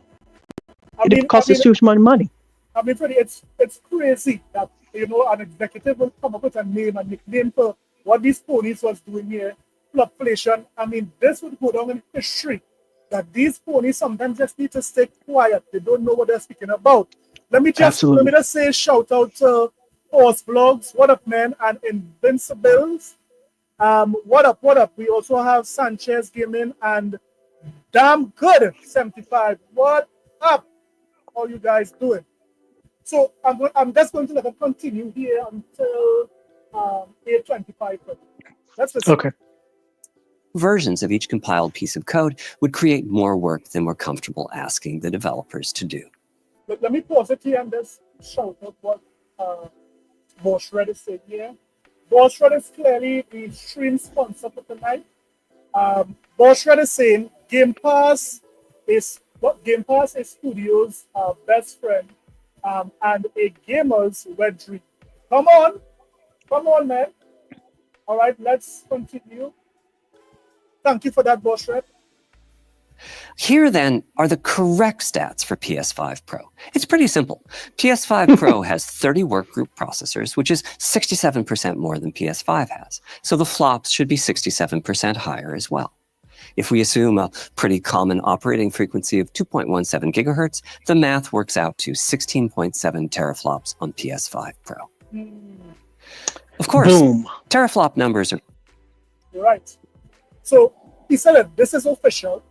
It cost us too much money. I mean, Freddie, it's crazy that an executive will come up with a nickname for what these ponies was doing here, Flopflation. I mean, this would go down in history. That these ponies sometimes just need to stay quiet. They don't know what they're speaking about. Let me just say shout out to Horse Vlogs, what up, man, and Invincibles. What up? We also have Sanchez Gaming and Damn Good 75. What up? How you guys doing? So I'm just going to let them continue here until 8:25. Let's listen. Okay. Versions of each compiled piece of code would create more work than we're comfortable asking the developers to do. Let me pause it here and just shout out what Boss Red is saying here. Boss Red is clearly the stream sponsor for tonight. Boss Red is saying Game Pass is Studio's best friend and a gamer's wet dream. Come on, man. All right, let's continue. Thank you for that, Boss Red. Here, then, are the correct stats for PS5 Pro. It's pretty simple. PS5 Pro has 30 workgroup processors, which is 67% more than PS5 has. So the flops should be 67% higher as well. If we assume a pretty common operating frequency of 2.17 gigahertz, the math works out to 16.7 teraflops on PS5 Pro. Of course, Boom. teraflop numbers are... You're right. So he said that this is official.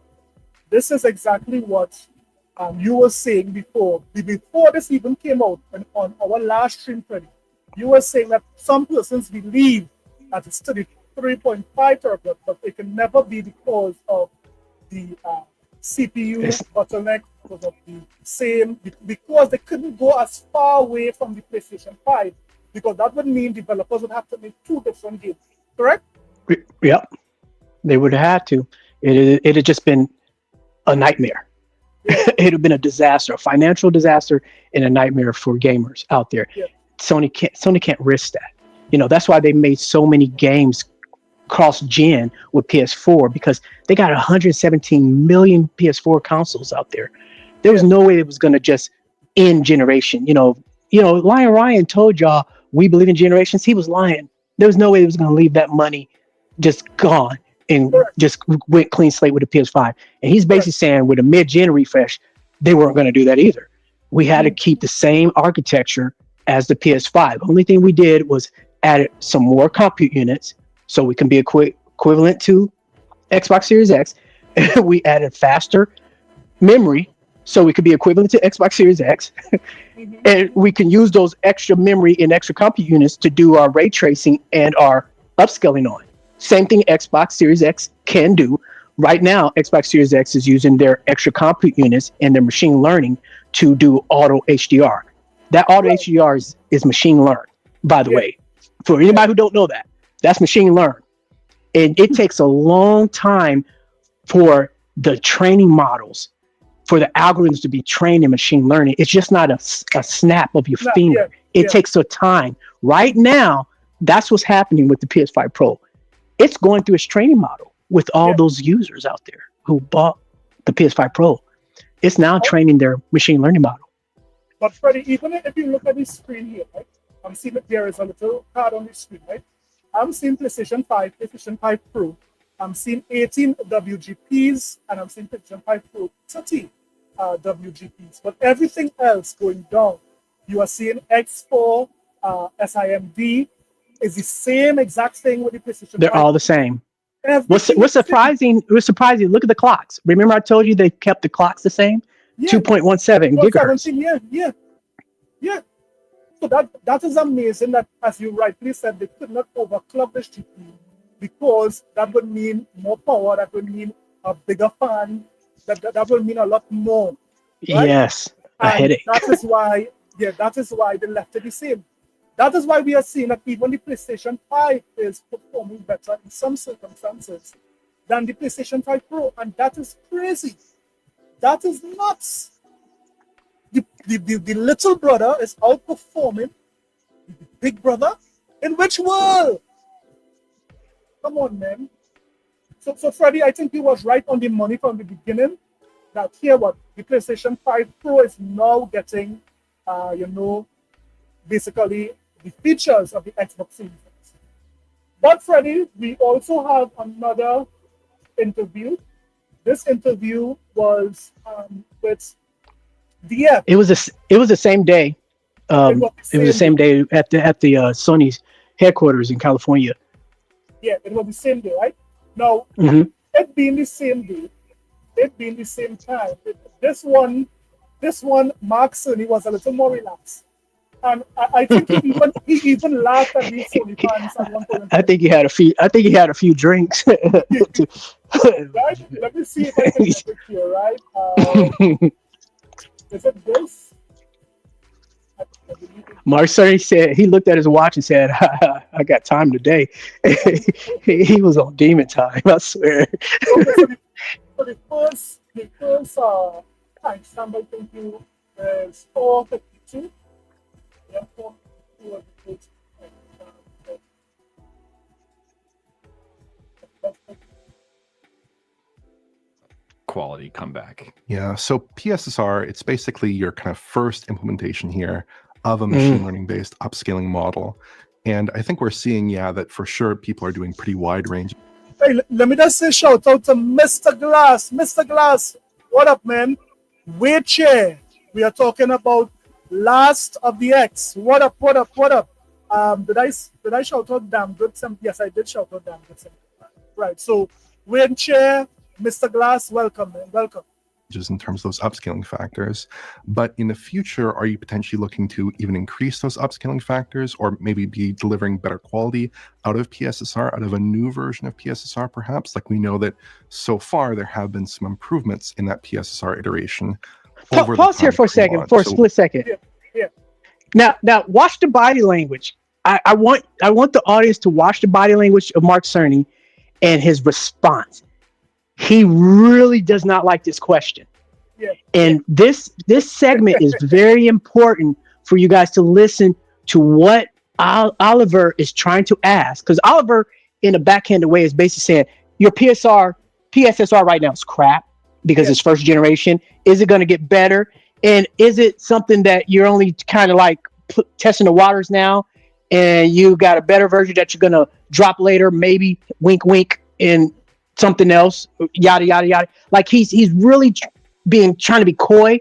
This is exactly what you were saying before this even came out on our last stream, Freddy. You were saying that some persons believe that it's 33.5 terabit, but it can never be because of the CPU bottleneck, because they couldn't go as far away from the PlayStation 5, because that would mean developers would have to make two different games, correct? Yep. They would have had to. It had just been a nightmare. It would have been a disaster, a financial disaster, and a nightmare for gamers out there. Yeah. Sony can't risk that. That's why they made so many games cross-gen with PS4, because they got 117 million PS4 consoles out there. There was no way it was going to just end generation. Lion Ryan told y'all we believe in generations. He was lying. There was no way it was going to leave that money just gone and just went clean slate with the PS5. And he's basically saying with a mid-gen refresh, they weren't going to do that either. We had to keep the same architecture as the PS5. The only thing we did was added some more compute units so we can be equivalent to Xbox Series X. We added faster memory so we could be equivalent to Xbox Series X. And we can use those extra memory and extra compute units to do our ray tracing and our upscaling on. Same thing Xbox Series X can do. Right now, Xbox Series X is using their extra compute units and their machine learning to do auto HDR. That auto HDR is machine learned, by the way. For anybody who don't know that, that's machine learned. And it takes a long time for the training models, for the algorithms to be trained in machine learning. It's just not a snap of your finger. It takes a time. Right now, that's what's happening with the PS5 Pro. It's going through its training model with all those users out there who bought the PS5 Pro. It's now training their machine learning model. But Freddie, even if you look at the screen here, right? I'm seeing that there is a little card on the screen, right? I'm seeing PlayStation 5, PlayStation 5 Pro. I'm seeing 18 WGPs, and I'm seeing PlayStation 5 Pro 30 WGPs. But everything else going down, you are seeing X4, SIMD, is the same exact thing with the PlayStation. They're 5. all the same. What's surprising? Look at the clocks. Remember, I told you they kept the clocks the same. 2.17 gigahertz. Yeah. So that is amazing. That, as you rightly said, they could not overclock the GPU because that would mean more power. That would mean a bigger fan. That would mean a lot more. Right? Yes, a headache. That is why they left it the same. That is why we are seeing that even the PlayStation 5 is performing better in some circumstances than the PlayStation 5 Pro, and that is crazy. That is nuts. The little brother is outperforming the big brother. In which world? Come on, man. So Freddie, I think he was right on the money from the beginning. That here, the PlayStation 5 Pro is now getting basically the features of the Xbox Series X. But Freddie, we also have another interview. This interview was with DF. It was the same day. It was the same day at the Sony's headquarters in California. Yeah, it was the same day, right? Now, it being the same day, it being the same time. This one, Mark Cerny was a little more relaxed, and I think he even laughed at these Sony fans at one point. I think he had a few drinks. Right? Let me see if I can get it here. Right? Is it this? Mark Cerny said he looked at his watch and said, "I got time today." He was on demon time, I swear. Okay, so the first timestamp I think is 4:52. Yeah, 4:52 was the first timestamp. Quality comeback. Yeah, so PSSR, it's basically your kind of first implementation here of a machine learning based upscaling model. And I think we're seeing, that for sure people are doing pretty wide range. Hey, let me just say shout out to Mr. Glass. Mr. Glass, what up, man? Wait chair. We are talking about Last of the X. What up? Did I shout out Damn Good Sam? Yes, I did shout out Damn Good Sam. Right. So wait chair, Mr. Glass, welcome, man. Welcome. Just in terms of those upscaling factors. But in the future, are you potentially looking to even increase those upscaling factors, or maybe be delivering better quality out of PSSR, out of a new version of PSSR perhaps? Like, we know that so far there have been some improvements in that PSSR iteration. Pause here for a second, for a split second. Yeah. Now watch the body language. I want the audience to watch the body language of Mark Cerny and his response. He really does not like this question. Yeah. And this segment is very important for you guys to listen to what Oliver is trying to ask. Because Oliver, in a backhanded way, is basically saying, your PSSR right now is crap because it's first generation. Is it going to get better? And is it something that you're only kind of like testing the waters now, and you got a better version that you're going to drop later, maybe, wink, wink, in something else, yada yada yada. Like he's really trying to be coy,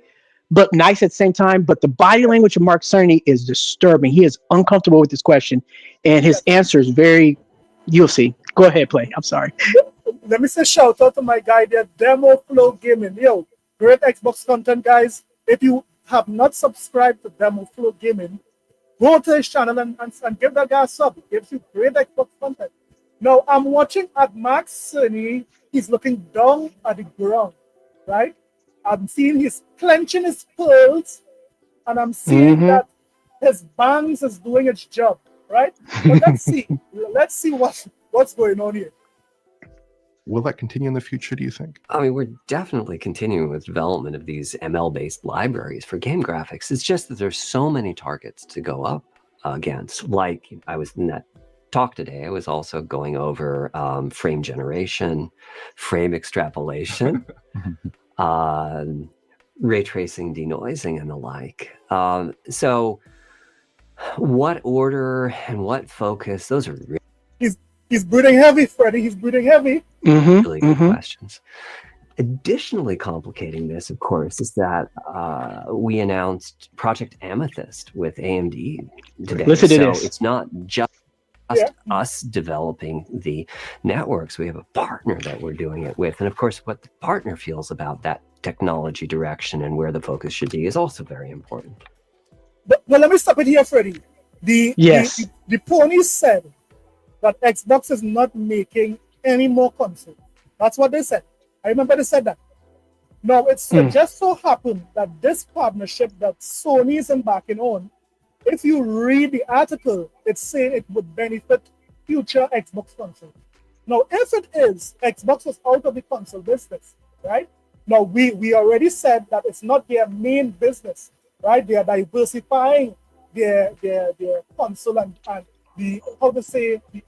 but nice at the same time. But the body language of Mark Cerny is disturbing. He is uncomfortable with this question, and his answer is very. You'll see. Go ahead, play. I'm sorry. Let me say shout out to my guy there, Demo Flow Gaming. Yo, great Xbox content, guys. If you have not subscribed to Demo Flow Gaming, go to his channel and give that guy a sub. It gives you great Xbox content. Now, I'm watching at Mark Cerny. He's looking down at the ground, right? I'm seeing he's clenching his pearls, and I'm seeing that his bangs is doing its job, right? But let's see what's going on here. Will that continue in the future, do you think? I mean, we're definitely continuing with development of these ML-based libraries for game graphics. It's just that there's so many targets to go up against. Like, I was in that talk today, I was also going over frame generation, frame extrapolation, ray tracing, denoising, and the like. So what order and what focus, those are really He's breathing heavy, Freddie. He's breathing heavy. really good questions. Additionally complicating this, of course, is that we announced Project Amethyst with AMD today. Listen to so this. It's not just us developing the networks. We have a partner that we're doing it with. And of course, what the partner feels about that technology direction and where the focus should be is also very important. But let me stop it here, Freddie. The pony said that Xbox is not making any more consoles. That's what they said. I remember they said that. Now, it just so happened that this partnership that Sony is embarking on, if you read the article, it's saying it would benefit future Xbox consoles. Now, if it is, Xbox was out of the console business, right? Now, we already said that it's not their main business, right? They are diversifying their console and the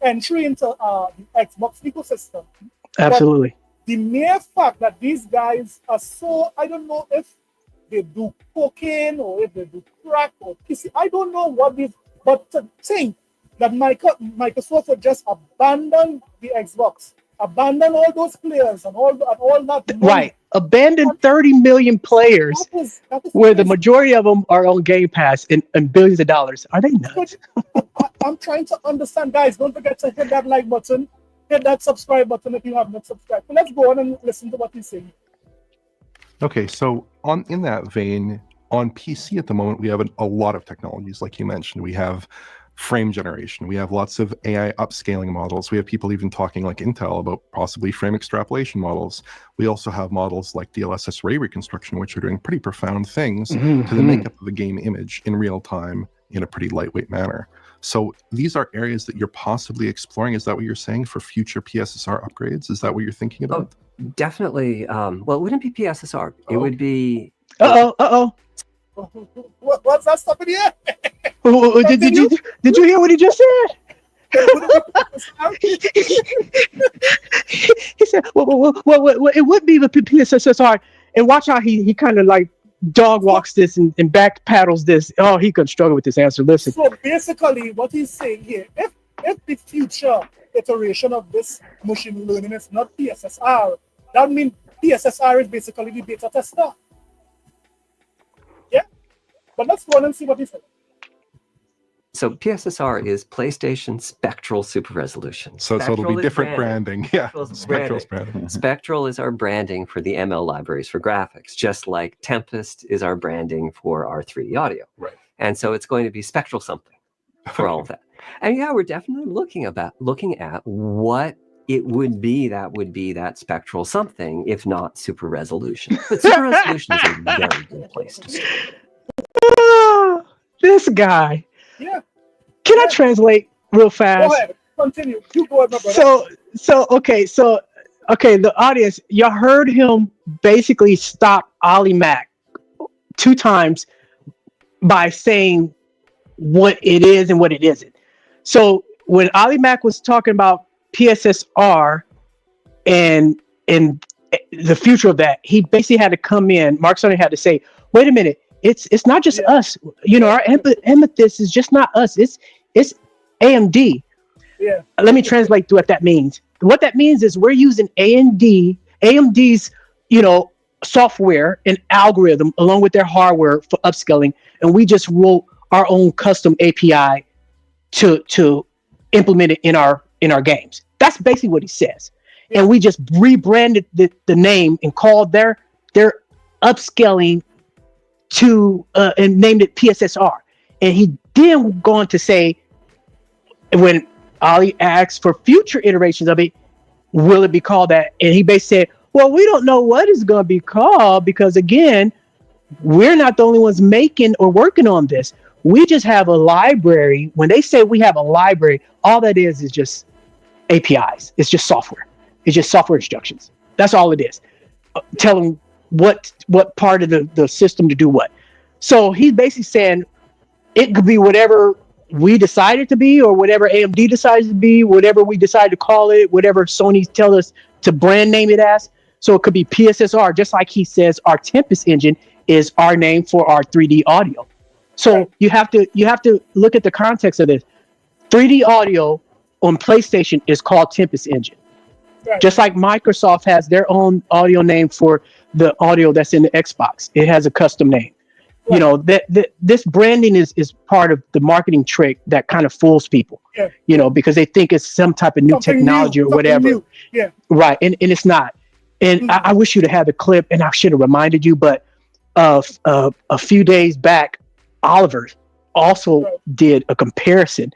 entry into the Xbox ecosystem. Absolutely. But the mere fact that these guys are so, I don't know if they do cocaine or if they do crack or PC. I don't know what this, but to think that Microsoft would just abandon the Xbox, abandon all those players and all that money. Right. Abandon 30 million players That is where the crazy. majority of them are on Game Pass and billions of dollars. Are they nuts? I'm trying to understand, guys. Don't forget to hit that like button, hit that subscribe button if you have not subscribed. So let's go on and listen to what he's saying. Okay, so in that vein, on PC at the moment, we have a lot of technologies, like you mentioned. We have frame generation. We have lots of AI upscaling models. We have people even talking like Intel about possibly frame extrapolation models. We also have models like DLSS ray reconstruction, which are doing pretty profound things to the makeup of a game image in real time in a pretty lightweight manner. So these are areas that you're possibly exploring. Is that what you're saying for future PSSR upgrades? Is that what you're thinking about? Oh, definitely. Well, it wouldn't be PSSR. It would be. What's that stuff in here? Did you hear what he just said? He said, well, it would be the PSSR. And watch how he kind of like dog walks this and back paddles this. Oh, he could struggle with this answer. Listen. So basically, what he's saying here, if the future iteration of this machine learning is not PSSR, that means PSSR is basically the beta tester. Yeah? But let's go on and see what he said. So PSSR is PlayStation Spectral Super Resolution. So it'll be different branding. Yeah, Spectral's branding. Spectral is our branding for the ML libraries for graphics, just like Tempest is our branding for our 3D audio. Right. And so it's going to be Spectral something for all of that. And yeah, we're definitely looking at what it would be that Spectral something, if not Super Resolution. But Super Resolution is a very good place to start. This guy. Yeah. Can I translate real fast? Go ahead. Continue. You go ahead, my brother. So the audience, y'all heard him basically stop Ali Mack 2 times by saying what it is and what it isn't. So when Ali Mack was talking about PSSR and the future of that, he basically had to come in. Mark Sony had to say, wait a minute. It's not just us, our amethyst is just not us. It's AMD. Yeah. Let me translate what that means. What that means is we're using AMD's, software and algorithm along with their hardware for upscaling, and we just wrote our own custom API to implement it in our games. That's basically what he says. Yeah. And we just rebranded the name and called their upscaling to and named it PSSR. And he then go on to say, when Ali asked for future iterations of it, will it be called that? And he basically said, well, we don't know what it's going to be called because, again, we're not the only ones making or working on this. We just have a library. When they say we have a library, all that is just APIs. It's just software. It's just software instructions. That's all it is. Tell them what part of the system to do what. So he's basically saying it could be whatever we decide it to be, or whatever AMD decides to be, whatever we decide to call it, whatever Sony tell us to brand name it as. So it could be PSSR, just like he says our Tempest engine is our name for our 3D audio. So you have to look at the context of this. 3D audio on PlayStation is called Tempest engine. Right. Just like Microsoft has their own audio name for the audio that's in the Xbox. It has a custom name. Right. This branding is part of the marketing trick that kind of fools people. Yeah. Because they think it's some type of new technology or whatever. New. Yeah. Right. And it's not. And I wish you'd have had the clip, and I should have reminded you, but a few days back, Oliver also did a comparison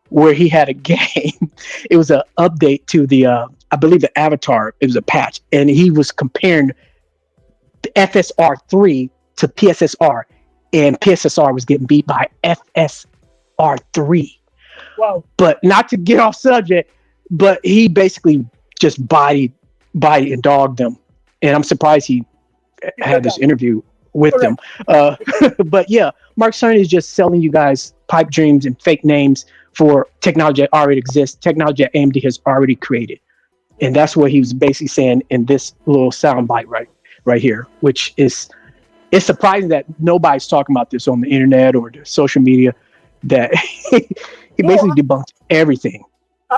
where he had a game. It was an update to the, I believe the Avatar. It was a patch, and he was comparing the FSR3 to PSSR, and PSSR was getting beat by FSR3. Wow! But not to get off subject, but he basically just bodied and dogged them, and I'm surprised he had this interview with them. But yeah, Mark Cerny is just selling you guys pipe dreams and fake names for technology that already exists, technology that AMD has already created. And that's what he was basically saying in this little soundbite right here, which is it's surprising that nobody's talking about this on the internet or the social media. That he basically debunked everything.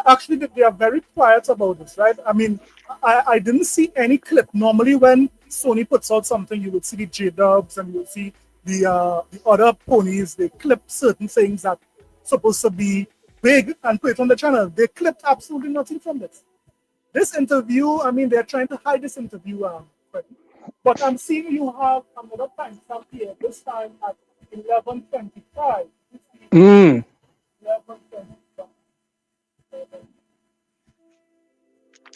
Actually, they are very quiet about this, right? I mean, I didn't see any clip. Normally, when Sony puts out something, you would see the J-Dubs and you would see the other ponies. They clip certain things that supposed to be big and put it on the channel. They clipped absolutely nothing from this. This interview, I mean, they're trying to hide this interview, but I'm seeing you have another timestamp here. This time at 11:25. 11:25.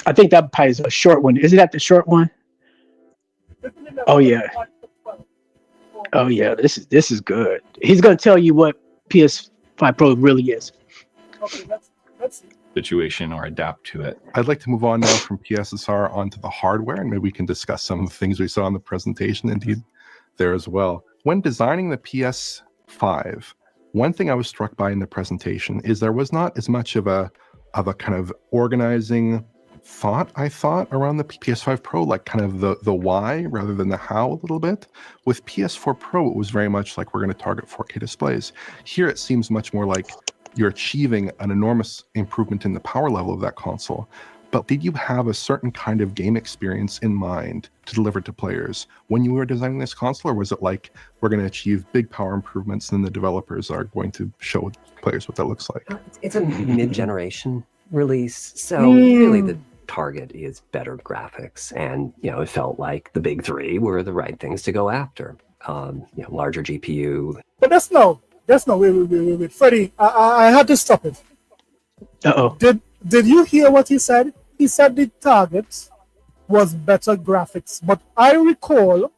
I think that probably is a short one. Isn't that the short one? Oh yeah. Oh yeah. This is good. He's gonna tell you what PS5 Pro really is. Okay, let's see. Situation or adapt to it. I'd like to move on now from PSSR onto the hardware, and maybe we can discuss some of the things we saw in the presentation, indeed, there as well. When designing the PS5, one thing I was struck by in the presentation is there was not as much of a kind of organizing thought, I thought, around the PS5 Pro, like kind of the why rather than the how a little bit. With PS4 Pro, it was very much like we're going to target 4K displays. Here, it seems much more like you're achieving an enormous improvement in the power level of that console. But did you have a certain kind of game experience in mind to deliver to players when you were designing this console? Or was it like, we're going to achieve big power improvements and then the developers are going to show players what that looks like? It's a mid-generation release, so really the target is better graphics. And, it felt like the big three were the right things to go after. Larger GPU. But that's no, wait. Freddy, I had to stop it. Uh-oh. Did you hear what he said? He said the target was better graphics. But I recall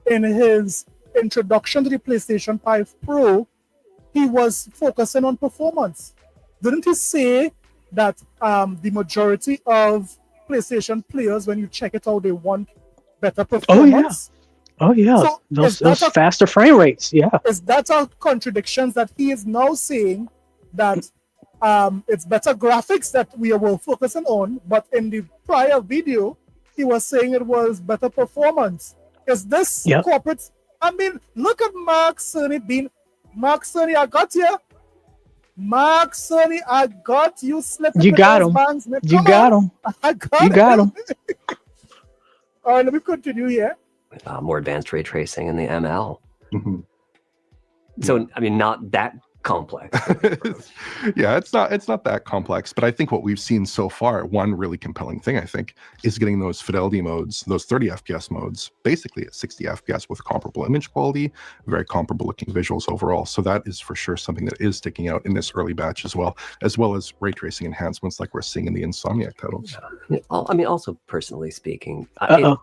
in his introduction to the PlayStation 5 Pro, he was focusing on performance. Didn't he say that the majority of PlayStation players, when you check it out, they want better performance? Oh yeah. So those faster frame rates. Yeah. Is that a contradiction that he is now saying that it's better graphics that we were focusing on, but in the prior video, he was saying it was better performance? Is this corporate? I mean, look at Mark Cerny being... Mark Cerny, I got you. Mark Cerny, I got you slipping. You got him. You got him. I got you got him. All right, let me continue here. More advanced ray tracing in the ML. Mm-hmm. So, I mean, not that complex. Yeah, it's not that complex, but I think what we've seen so far, one really compelling thing, I think, is getting those fidelity modes, those 30 FPS modes, basically at 60 FPS with comparable image quality, very comparable looking visuals overall. So that is for sure something that is sticking out in this early batch as well as ray tracing enhancements like we're seeing in the Insomniac titles. I mean, also personally speaking,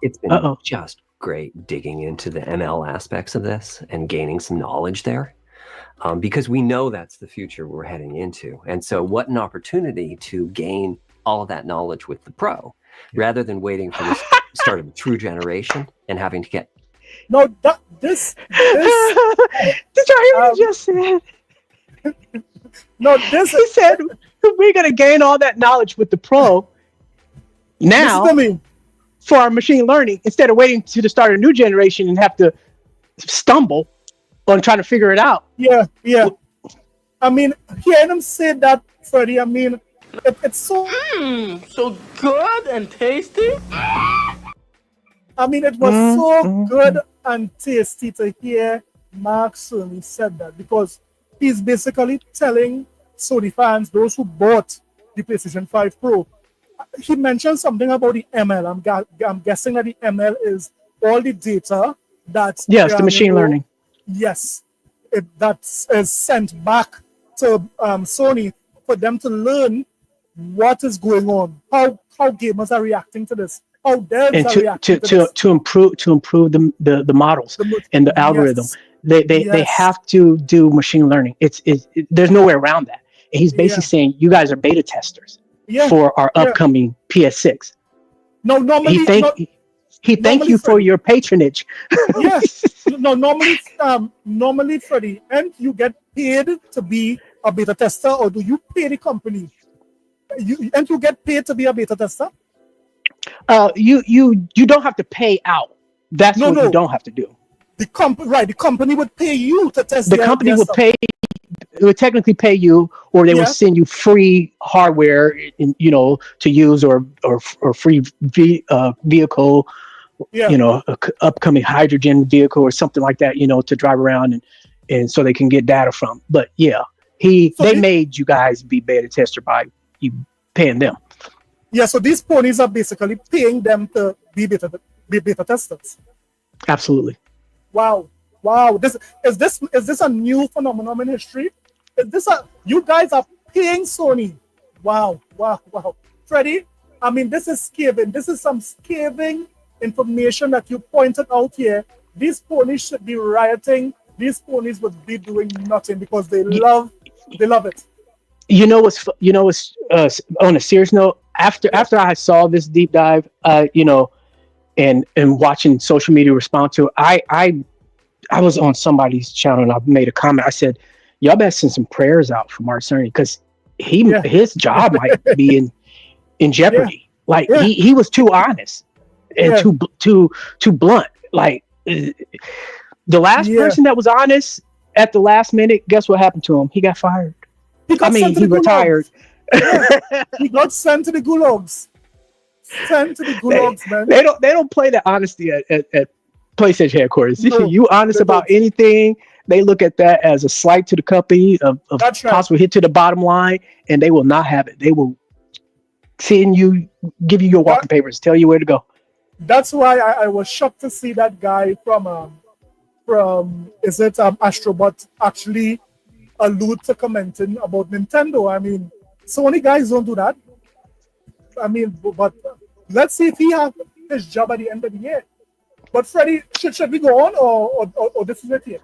it's been just great digging into the ML aspects of this and gaining some knowledge there. Because we know that's the future we're heading into. And so what an opportunity to gain all of that knowledge with the Pro, rather than waiting for the start of a true generation and having to get... No, this Did you hear what he just said? No, this... He said, we're going to gain all that knowledge with the Pro now for our machine learning, instead of waiting to the start of a new generation and have to stumble on trying to figure it out. Yeah. I mean, hearing him say that, Freddy, I mean, it's so... so good and tasty. I mean, it was so good and tasty to hear Mark Cerny said that, because he's basically telling Sony fans, those who bought the PlayStation 5 Pro, he mentioned something about the ML. I'm guessing that the ML is all the data that... Yes, the machine learning. Yes, that is sent back to Sony for them to learn what is going on, how gamers are reacting to this, how devs are reacting to this. To improve the models and the algorithm. They have to do machine learning. There's no way around that. And he's basically saying, you guys are beta testers for our upcoming PS6. No, normally he thank you for your patronage. Yes. No, normally, Freddy, and you get paid to be a beta tester, or do you pay the company? You get paid to be a beta tester? You don't have to pay out. That's what you don't have to do. The company would pay you to test The company would pay. It would technically pay you, or they would send you free hardware, to use, or free vehicle, upcoming hydrogen vehicle or something like that, to drive around and so they can get data from. But yeah, they made you guys be beta tester by you paying them. Yeah, so these ponies are basically paying them to be beta testers. Absolutely. Wow. Is this a new phenomenon in history? You guys are paying Sony? Wow. Freddy, I mean, this is scathing. This is some scathing information that you pointed out here. These ponies should be rioting. These ponies would be doing nothing because they love it. On a serious note, after I saw this deep dive, and watching social media respond to it, I was on somebody's channel and I made a comment. I said, y'all better send some prayers out for Mark Cerny because his job might be in jeopardy. He was too honest and too blunt. Like the last person that was honest at the last minute, guess what happened to him? He got fired. He retired. He got sent to the gulags. Man. They don't play that honesty at PlayStation headquarters. No, you honest about anything, they look at that as a slight to the company of possible hit to the bottom line, and they will not have it. They will give you your walking papers, tell you where to go. That's why I was shocked to see that guy from Astrobot actually allude to commenting about Nintendo. I mean, Sony guys don't do that. I mean, but let's see if he has his job at the end of the year. But Freddy, should we go on or this is it here?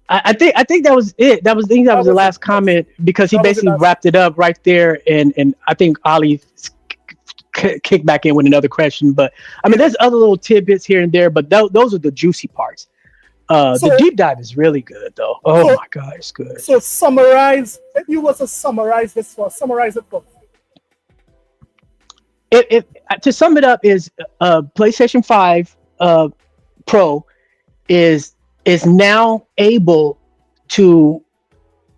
I think that was it. That was the last comment because he basically wrapped it up right there, and I think Ali kicked back in with another question. But I mean, there's other little tidbits here and there, but those are the juicy parts. The deep dive is really good, though. Oh my God, it's good. So summarize. If you was to summarize this summarize it for. To sum it up is PlayStation 5 Pro is now able to,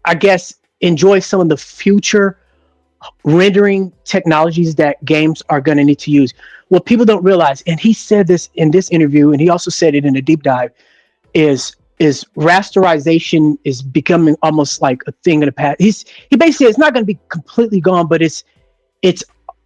I guess, enjoy some of the future rendering technologies that games are going to need to use. What people don't realize, and he said this in this interview, and he also said it in a deep dive, is rasterization is becoming almost like a thing in the past. He basically said it's not going to be completely gone, but it's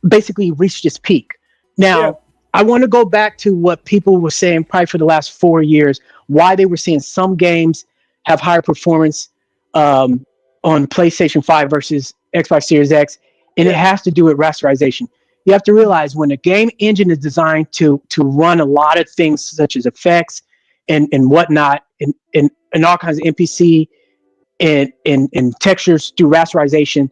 basically reached its peak. Now, I want to go back to what people were saying probably for the last 4 years, why they were seeing some games have higher performance on PlayStation 5 versus Xbox Series X, and it has to do with rasterization. You have to realize when a game engine is designed to run a lot of things such as effects and whatnot, and all kinds of NPC and textures through rasterization.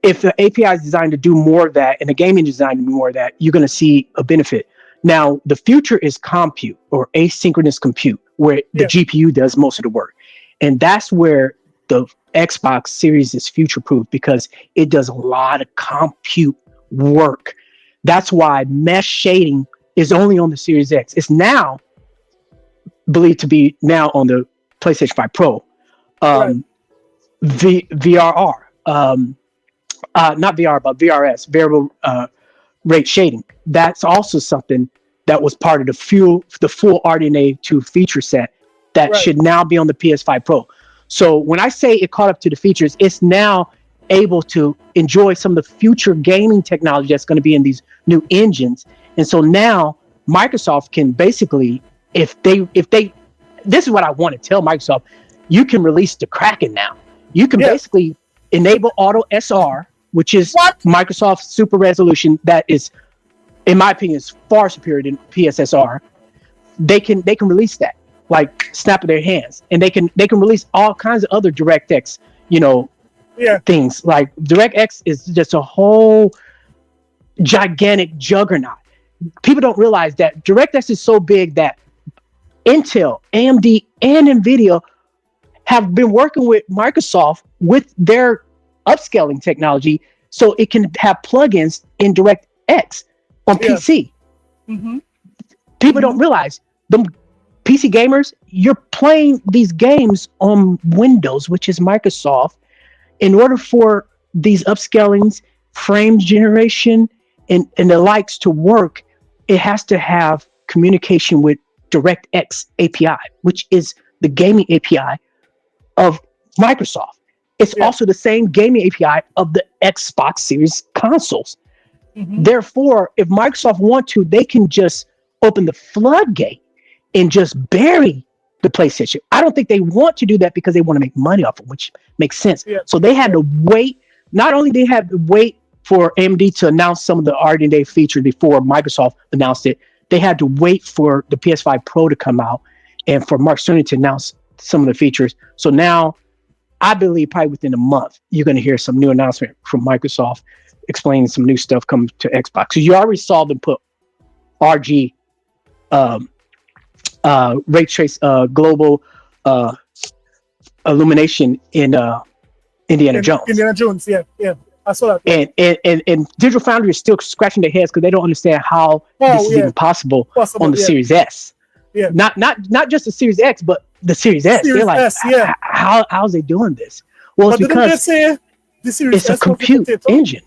If the API is designed to do more of that and the game engine is designed to do more of that, you're going to see a benefit. Now, the future is compute or asynchronous compute, where the GPU does most of the work. And that's where the Xbox Series is future-proof because it does a lot of compute work. That's why mesh shading is only on the Series X. It's now believed to be now on the PlayStation 5 Pro. VRR. Not VR, but VRS, variable rate shading. That's also something that was part of the full RDNA 2 feature set that should now be on the PS5 Pro. So when I say it caught up to the features, it's now able to enjoy some of the future gaming technology that's going to be in these new engines. And so now Microsoft can basically, if they, this is what I want to tell Microsoft, you can release the Kraken now. You can basically enable Auto SR, which is Microsoft's super resolution that is, in my opinion, is far superior than PSSR. They can release that like snap of their hands, and they can release all kinds of other DirectX, things. Like DirectX is just a whole gigantic juggernaut. People don't realize that DirectX is so big that Intel, AMD, and NVIDIA have been working with Microsoft with their upscaling technology so it can have plugins in DirectX on PC. People don't realize them PC gamers, you're playing these games on Windows, which is Microsoft. In order for these upscalings, frame generation, and the likes to work, it has to have communication with DirectX API, which is the gaming API of Microsoft. It's also the same gaming API of the Xbox Series consoles. Therefore, if Microsoft want to, they can just open the floodgate and just bury the PlayStation. I don't think they want to do that because they want to make money off it, which makes sense. So they had to wait. Not only they had to wait for AMD to announce some of the RDNA features before Microsoft announced it, they had to wait for the PS5 Pro to come out and for Mark Cerny to announce some of the features. So now, I believe probably within a month, you're going to hear some new announcement from Microsoft explaining some new stuff coming to Xbox. So you already saw them put RG, ray trace, global illumination in Indiana Jones. Indiana Jones, yeah. I saw that. And Digital Foundry is still scratching their heads because they don't understand how this is even possible on the Series S. Yeah. Not just the Series X, but the Series S. They're like, S, how's they doing this? Well, it's because they say the Series it's S a compute engine.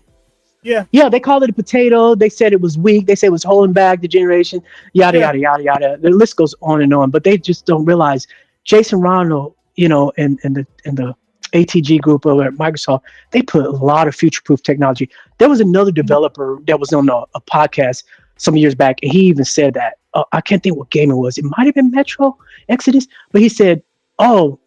Yeah, they called it a potato. They said it was weak. They said it was holding back the generation. Yada yada yada yada. The list goes on and on. But they just don't realize Jason Ronald, and the ATG group over at Microsoft, they put a lot of future-proof technology. There was another developer that was on a podcast some years back, and he even said that I can't think what game it was. It might have been Metro Exodus, but he said, "Oh,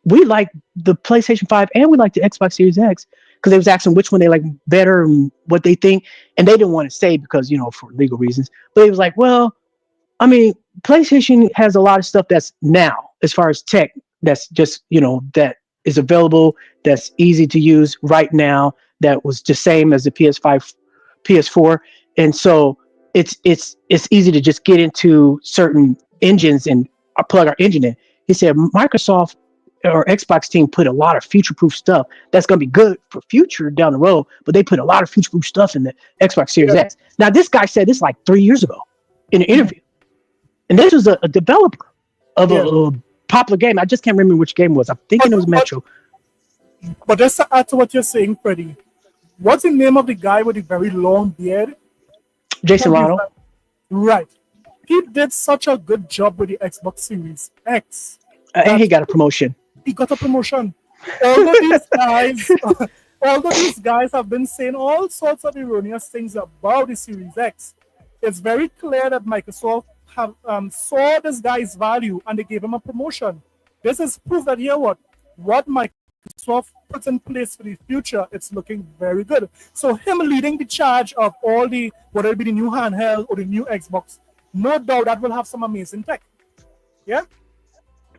we like the PlayStation 5 and we like the Xbox Series X." Because they was asking which one they like better and what they think, and they didn't want to say because for legal reasons. But he was like, "Well, I mean, PlayStation has a lot of stuff that's now as far as tech that's just that is available, that's easy to use right now. That was the same as the PS5, PS4, and so it's easy to just get into certain engines and plug our engine in." He said Microsoft or Xbox team put a lot of future-proof stuff that's going to be good for future down the road, but they put a lot of future-proof stuff in the Xbox Series X. Now, this guy said this like 3 years ago in an interview, and this was a developer of a popular game. I just can't remember which game it was. I'm thinking it was Metro. But just to add to what you're saying, Freddie, what's the name of the guy with the very long beard? Jason Ronald. Right. He did such a good job with the Xbox Series X. And he got a promotion. He got a promotion. Although these guys have been saying all sorts of erroneous things about the Series X, it's very clear that Microsoft have saw this guy's value and they gave him a promotion. This is proof that what Microsoft puts in place for the future, it's looking very good. So him leading the charge of all the, whether it be the new handheld or the new Xbox, no doubt that will have some amazing tech. Yeah.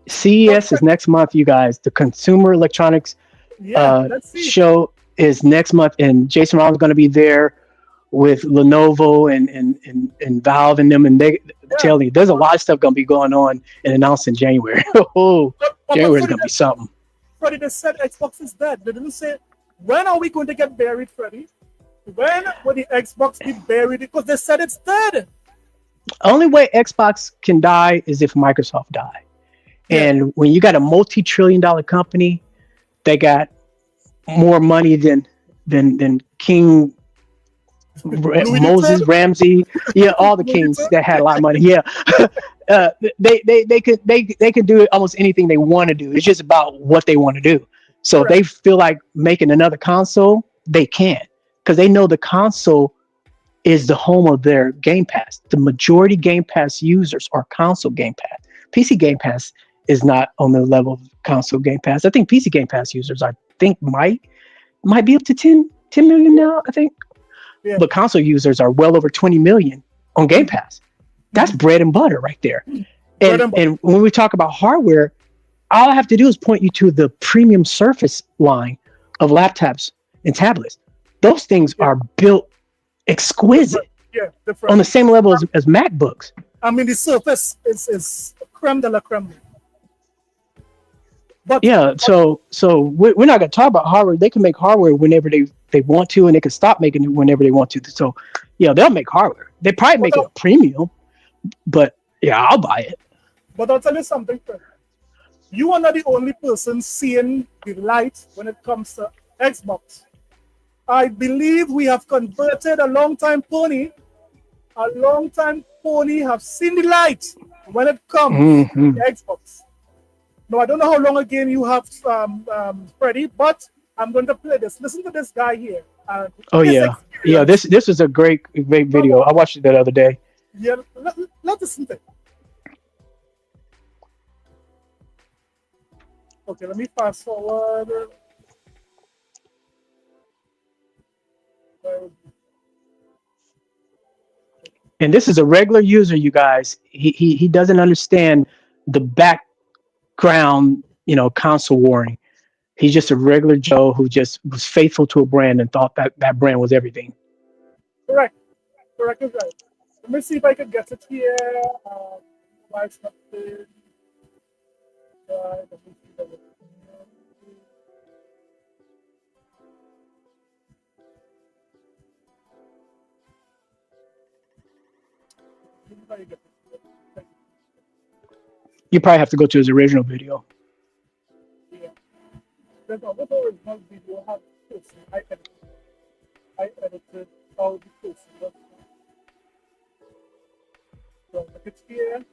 CES is next month, you guys. The Consumer Electronics show is next month, and Jason Ronald is going to be there with Lenovo and Valve and them, and they tell you there's a lot of stuff going to be going on and announced in January. January is going to be something. Freddie, they said Xbox is dead. They didn't say when are we going to get buried, Freddie? When will the Xbox be buried? Because they said it's dead. Only way Xbox can die is if Microsoft die. And when you got a multi-trillion-dollar company, they got more money than King Moses, Ramsey, all the kings that had a lot of money. They could do almost anything they want to do. It's just about what they want to do. So if they feel like making another console, they can, because they know the console is the home of their Game Pass. The majority Game Pass users are console Game Pass. PC Game Pass is not on the level of console Game Pass. I think PC Game Pass users, might be up to 10 million now, I think. Yeah. But console users are well over 20 million on Game Pass. That's bread and butter right there. And when we talk about hardware, all I have to do is point you to the premium Surface line of laptops and tablets. Those things are built exquisite, on the same level as MacBooks. I mean, the Surface is creme de la creme. But so we're not going to talk about hardware. They can make hardware whenever they want to, and they can stop making it whenever they want to. So they'll make hardware. They probably make it a premium, but I'll buy it. But I'll tell you something, Fred. You are not the only person seeing the light when it comes to Xbox. I believe we have converted a long-time pony. A long-time pony have seen the light when it comes to Xbox. Now, I don't know how long a game you have, Freddy, but I'm going to play this. Listen to this guy here. Oh yeah, yeah. This is a great video. I watched it the other day. Yeah, let's listen to it. Okay, let me fast forward. And this is a regular user, you guys. He doesn't understand the background, console warring. He's just a regular Joe who just was faithful to a brand and thought that brand was everything. Correct is right. Let me see if I can get it here. Why it's not there. Let me see that. You probably have to go to his original video. Yeah. There's a little original video I have this. I edited all the places. So if it's here.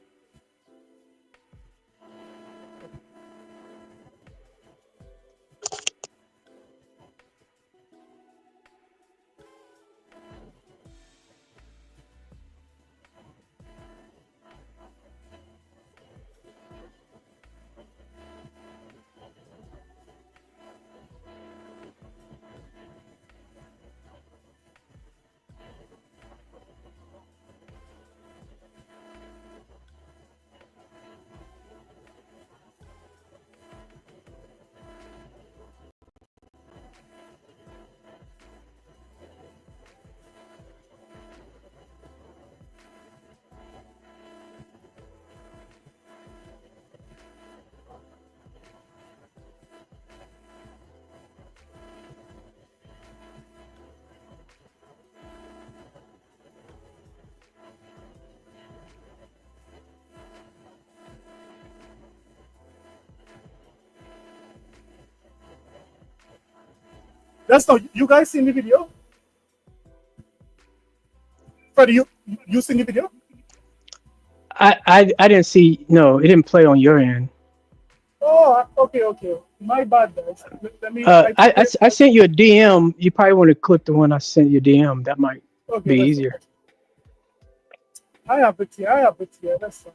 That's not you guys seen the video? Freddy, you seen the video? I didn't see. No, it didn't play on your end. Oh, okay. My bad, guys. Let me. I sent you a DM. You probably want to click the one I sent you DM. That might be easier. I have it here. That's fine.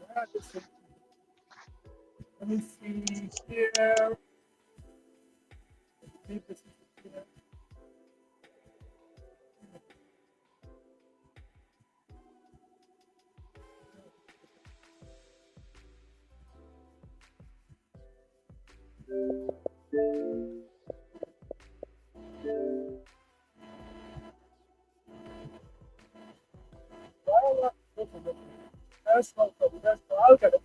Let me see here. That's not problem. I'll get it.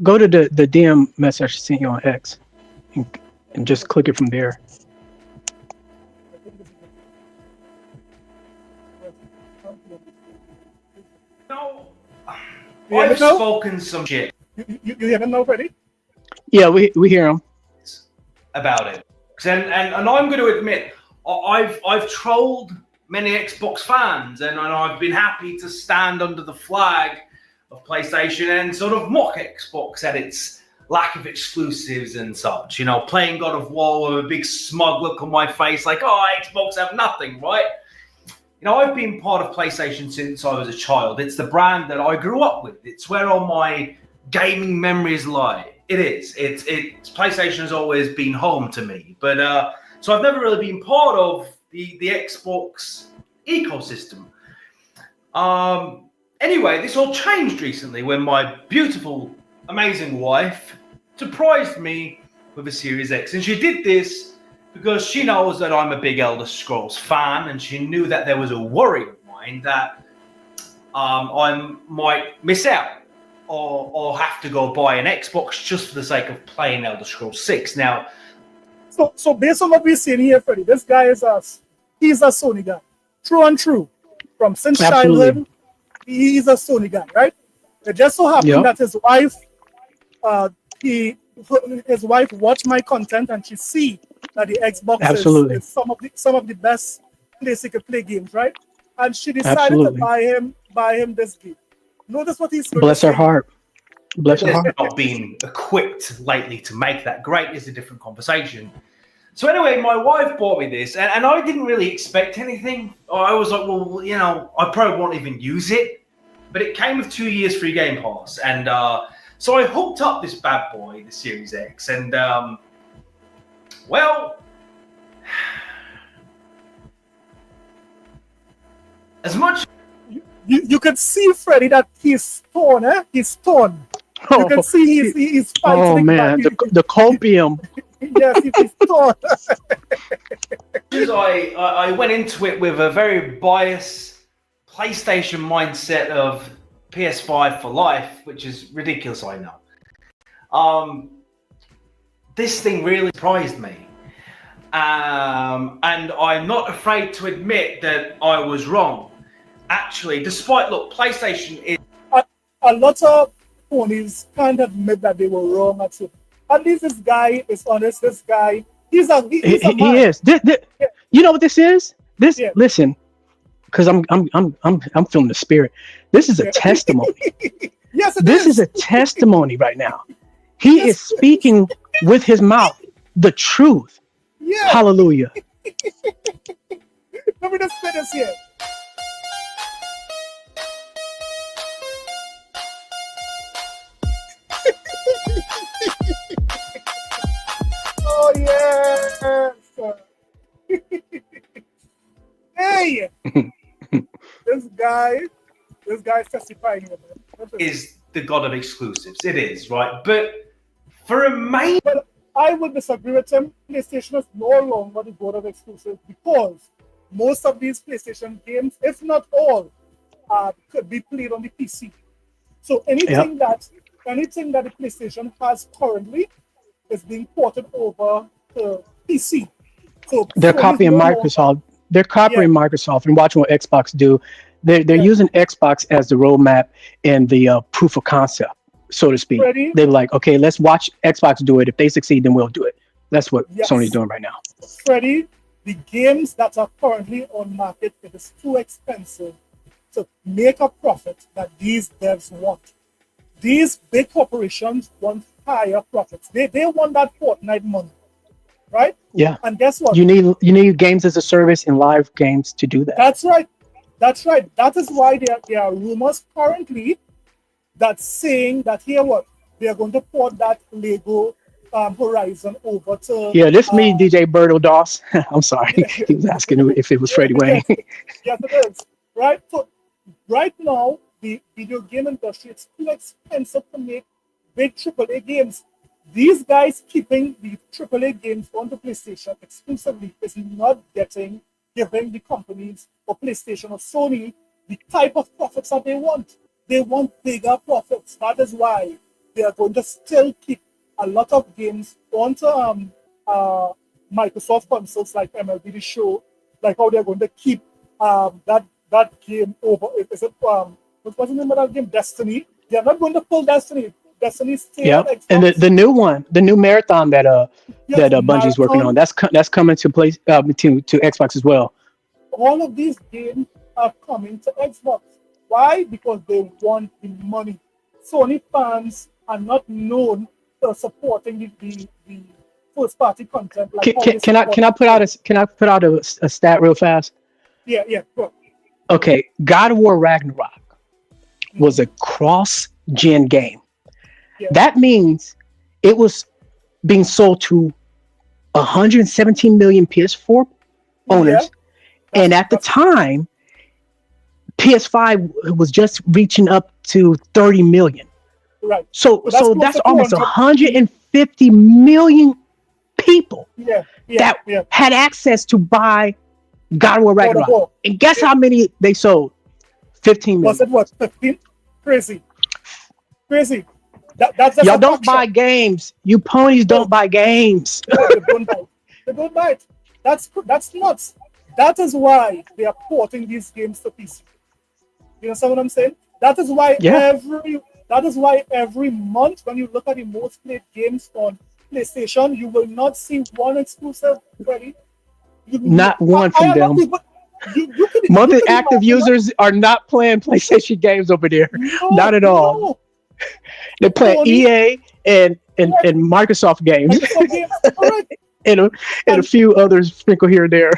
Go to the DM message I sent you on X and just click it from there. No, I've spoken some shit. You hear him now, Freddy? Yeah, we hear him about it. And I'm going to admit, I've trolled many Xbox fans, and I've been happy to stand under the flag of PlayStation and sort of mock Xbox at its lack of exclusives and such. You know, playing God of War with a big smug look on my face, like, oh, Xbox have nothing, right? You know, I've been part of PlayStation since I was a child. It's the brand that I grew up with. It's where all my gaming memories lie. It is. It's PlayStation has always been home to me. But so I've never really been part of the Xbox ecosystem. Anyway, this all changed recently when my beautiful, amazing wife surprised me with a Series X. And she did this because she knows that I'm a big Elder Scrolls fan, and she knew that there was a worry of mine that I might miss out or have to go buy an Xbox just for the sake of playing Elder Scrolls 6. Now, so based on what we're seeing here, Freddy, this guy he's a Sony guy, true and true, from since Absolutely. childhood. He's a Sony guy, right? It just so happened Yep. that his wife, his wife watched my content and she see that the Xbox Absolutely. is some of the best place he could play games, right? And she decided Absolutely. to buy him this game. Notice what he's going to Bless her say. heart. Bless her Has heart. not been equipped lately to make that great is a different conversation. So anyway, my wife bought me this, and I didn't really expect anything. I was like, well, you know, I probably won't even use it. But it came with 2 years free Game Pass, and so I hooked up this bad boy, the Series X, and well, as much You can see Freddy that he's torn, eh? He's torn. You can see he's fighting. Oh man, the copium. Yes, he's torn. I went into it with a very biased PlayStation mindset of PS5 for life, which is ridiculous, I know. This thing really surprised me. And I'm not afraid to admit that I was wrong. Actually, look, PlayStation is... A lot of ponies can't admit that they were wrong at all. At least this guy is honest. This guy, he's a man. He is. You know what this is? Listen, because I'm feeling the spirit. This is a testimony. Yes, this is a testimony right now. He is speaking with his mouth the truth. Yeah. Hallelujah. Let me just spin this here. Oh yes. Hey, this guy's testifying. Is the god of exclusives. It is, right? But for a main... But I would disagree with him. PlayStation is no longer the god of exclusives because most of these PlayStation games, if not all, could be played on the PC. So anything that the PlayStation has currently is being ported over to PC. So they're copying Microsoft. They're copying Microsoft and watching what Xbox do. They're using Xbox as the roadmap and the proof of concept, so to speak. Freddy? They're like, okay, let's watch Xbox do it. If they succeed, then we'll do it. That's what Sony's doing right now. Freddy, the games that are currently on market, it is too expensive to make a profit that these devs want. These big corporations want higher profits. They want that Fortnite money, right? Yeah. And guess what? You need games as a service and live games to do that. That's right. That's right. That is why there are rumors currently that saying that here what they are going to port that Lego Horizon over to. Yeah, this me, DJ Berto Doss. I'm sorry, he was asking if it was Freddy Wayne. Yes, it is. Right. So right now, the video game industry, it's too expensive to make big AAA games. These guys keeping the AAA games on the PlayStation exclusively is not giving the companies or PlayStation or Sony the type of profits that they want. They want bigger profits. That is why they are going to still keep a lot of games onto Microsoft consoles like MLB The Show, like how they're going to keep that game over. Is it what's the name of that game? Destiny. They're not going to pull Destiny. Destiny's still Xbox. And the new one, the new marathon that Bungie's working on, that's coming to to Xbox as well. All of these games are coming to Xbox. Why? Because they want the money. Sony fans are not known for supporting the first party content. Like can I put out a stat real fast? Yeah, go. Okay, God of War Ragnarok was a cross-gen game. Yeah. That means it was being sold to 117 million PS4 owners, and at the time, PS5 was just reaching up to 30 million. Right. So that's almost 150 million people that had access to buy God of War Ragnarok. And guess how many they sold? 15 million. Was it what? 15? Crazy. That's y'all don't buy games. You ponies don't buy games. No, they don't buy it. That's nuts. That is why they are porting these games to PC. You understand what I'm saying? That is why Yeah. every month when you look at the most played games on PlayStation, you will not see one exclusive, Freddy. Not one I from am not them. even. You could Monthly you could active imagine users are not playing PlayStation games over there. no, Not at all. no. They're playing Sony, EA and correct. Microsoft games Microsoft games, correct. and a few others sprinkle here and there.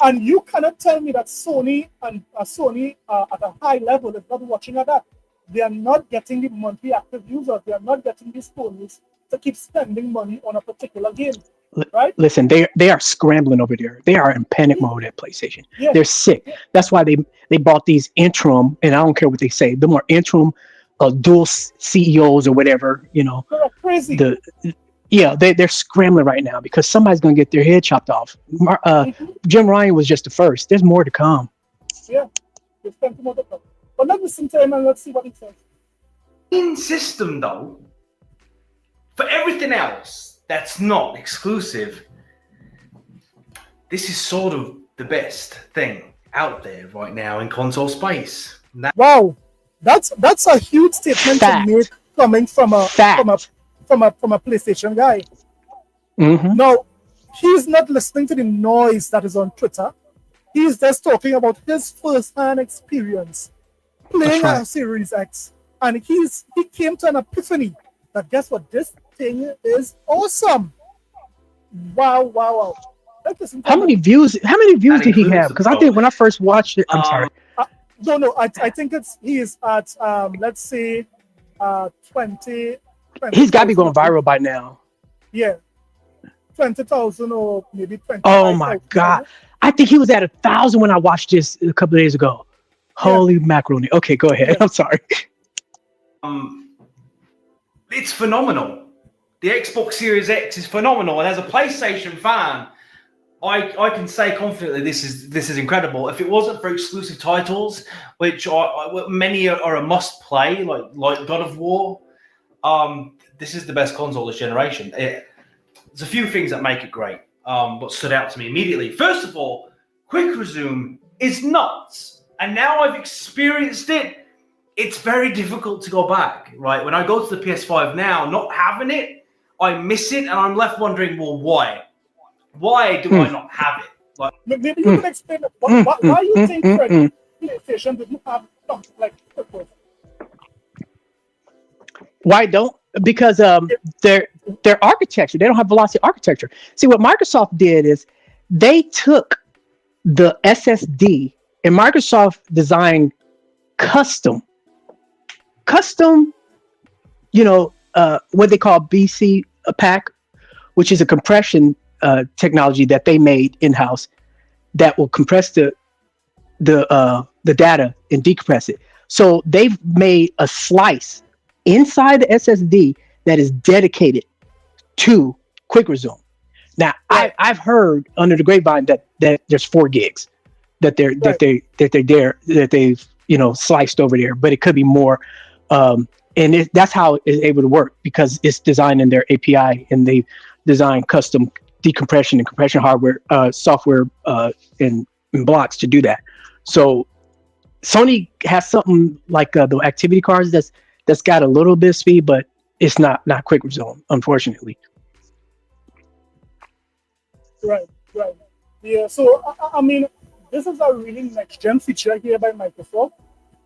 And you cannot tell me that Sony and Sony at a high level is not watching at that. They are not getting the monthly active users. They are not getting these Sonys to keep spending money on a particular game, right? Listen, they are scrambling over there. They are in panic mode at PlayStation. Yeah. They're sick. That's why they bought these interim, and I don't care what they say, the more interim dual CEOs or whatever, you know. They're crazy. They're scrambling right now because somebody's going to get their head chopped off. Jim Ryan was just the first. There's more to come. Yeah, there's plenty more to come. But let's listen to him and let's see what he says. In system though, for everything else that's not exclusive, this is sort of the best thing out there right now in console space. Wow, that's a huge statement to make coming from a PlayStation guy. Mm-hmm. Now, he's not listening to the noise that is on Twitter. He's just talking about his first-hand experience playing a Series X, and he came to an epiphany that guess what, this thing is awesome. Wow. Let's listen to How many views did he have? Because I think when I first watched it, I'm sorry. No, I think he is at let's say 20. He's got to be going viral by now. Yeah, 20,000 or maybe 20. Oh my God! I think he was at 1,000 when I watched this a couple of days ago. Holy macaroni! Okay, go ahead. I'm sorry. It's phenomenal. The Xbox Series X is phenomenal, and as a PlayStation fan, I can say confidently this is incredible. If it wasn't for exclusive titles, which many are a must play, like God of War, this is the best console this generation. There's a few things that make it great. What stood out to me immediately. First of all, quick resume is nuts, and now I've experienced it. It's very difficult to go back. Right when I go to the PS5 now, not having it, I miss it, and I'm left wondering, well, why? Why do I not have it? Maybe you can explain why you think PlayStation didn't have something like this. Why don't? Because their architecture, they don't have velocity architecture. See, what Microsoft did is they took the SSD and Microsoft designed custom, what they call BC pack, which is a compression technology that they made in-house that will compress the data and decompress it. So they've made a slice inside the SSD that is dedicated to quick resume. Now, I've heard under the grapevine that there's 4 gigs that they've sliced over there, but it could be more. And that's how it's able to work because it's designed in their API, and they design custom decompression and compression hardware, software, and blocks to do that. So Sony has something like the activity cards that's got a little bit of speed, but it's not quick resume, unfortunately. Right. Yeah. So I mean, this is a really next gen feature here by Microsoft,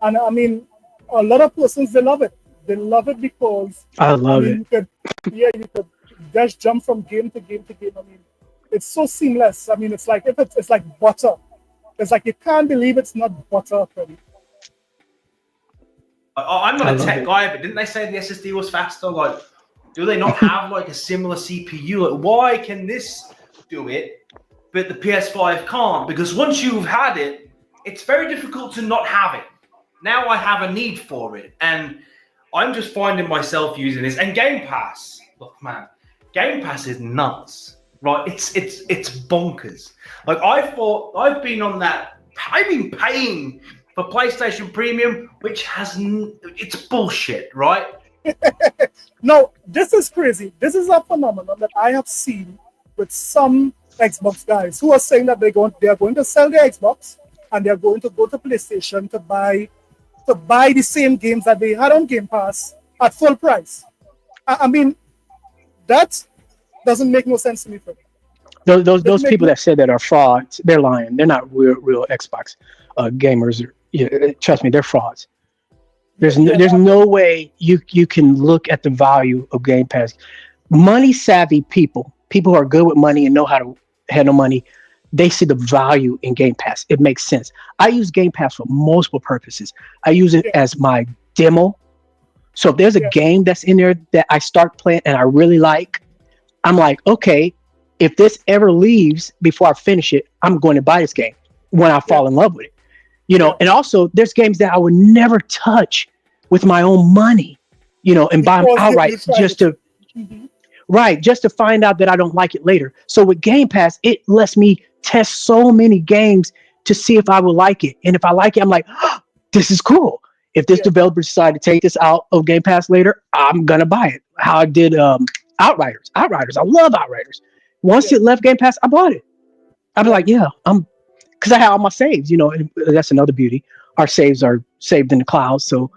and I mean, a lot of persons they love it. They love it because I love it. You could just jump from game to game to game. I mean, it's so seamless. I mean, it's like it's like butter. It's like you can't believe it's not butter, Freddy. I'm not a tech guy, but didn't they say the SSD was faster? Like, do they not have like a similar CPU? Like, why can this do it, but the PS5 can't? Because once you've had it, it's very difficult to not have it. Now I have a need for it, and I'm just finding myself using this. And Game Pass, look, man, Game Pass is nuts, right? It's bonkers. Like I've been paying for PlayStation Premium, which it's bullshit, right? No, this is crazy. This is a phenomenon that I have seen with some Xbox guys who are saying that they are going to sell their Xbox and they're going to go to PlayStation to buy the same games that they had on Game Pass at full price. I mean, that doesn't make no sense to me. Those people that said that are frauds. They're lying. They're not real Xbox gamers. Trust me, they're frauds. There's no way you can look at the value of Game Pass. Money savvy people who are good with money and know how to handle money, they see the value in Game Pass. It makes sense. I use Game Pass for multiple purposes. I use it as my demo. So if there's a game that's in there that I start playing and I really like, I'm like, okay, if this ever leaves before I finish it, I'm going to buy this game when I fall in love with it. You know, and also there's games that I would never touch with my own money, you know, and buy them outright just to find out that I don't like it later. So with Game Pass, it lets me test so many games to see if I will like it. And if I like it, I'm like, oh, this is cool. If this developer decide to take this out of Game Pass later, I'm going to buy it. How I did Outriders. I love Outriders. Once it left Game Pass, I bought it. I'd be like, because I have all my saves, you know, and that's another beauty. Our saves are saved in the cloud. So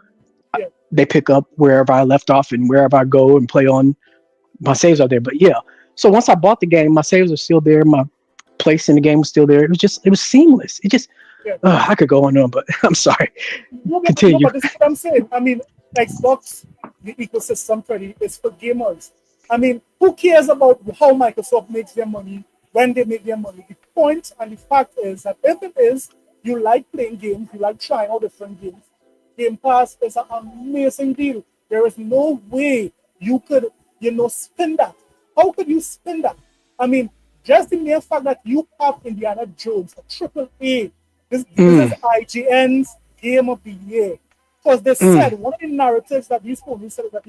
they pick up wherever I left off, and wherever I go and play on, my saves are there. But so once I bought the game, my saves are still there. My place in the game was still there. It was seamless. It just, I could go on, but I'm sorry. Continue. But this is what I'm saying. I mean, Xbox, the ecosystem, Freddy, is for gamers. I mean, who cares about how Microsoft makes their money, when they make their money? The point and the fact is that if it is, you like playing games, you like trying out different games, Game Pass is an amazing deal. There is no way you could, spin that. How could you spin that? I mean, just the mere fact that you have Indiana Jones, a AAA, this is IGN's Game of the Year. Because they said, one of the narratives that these ponies said is that,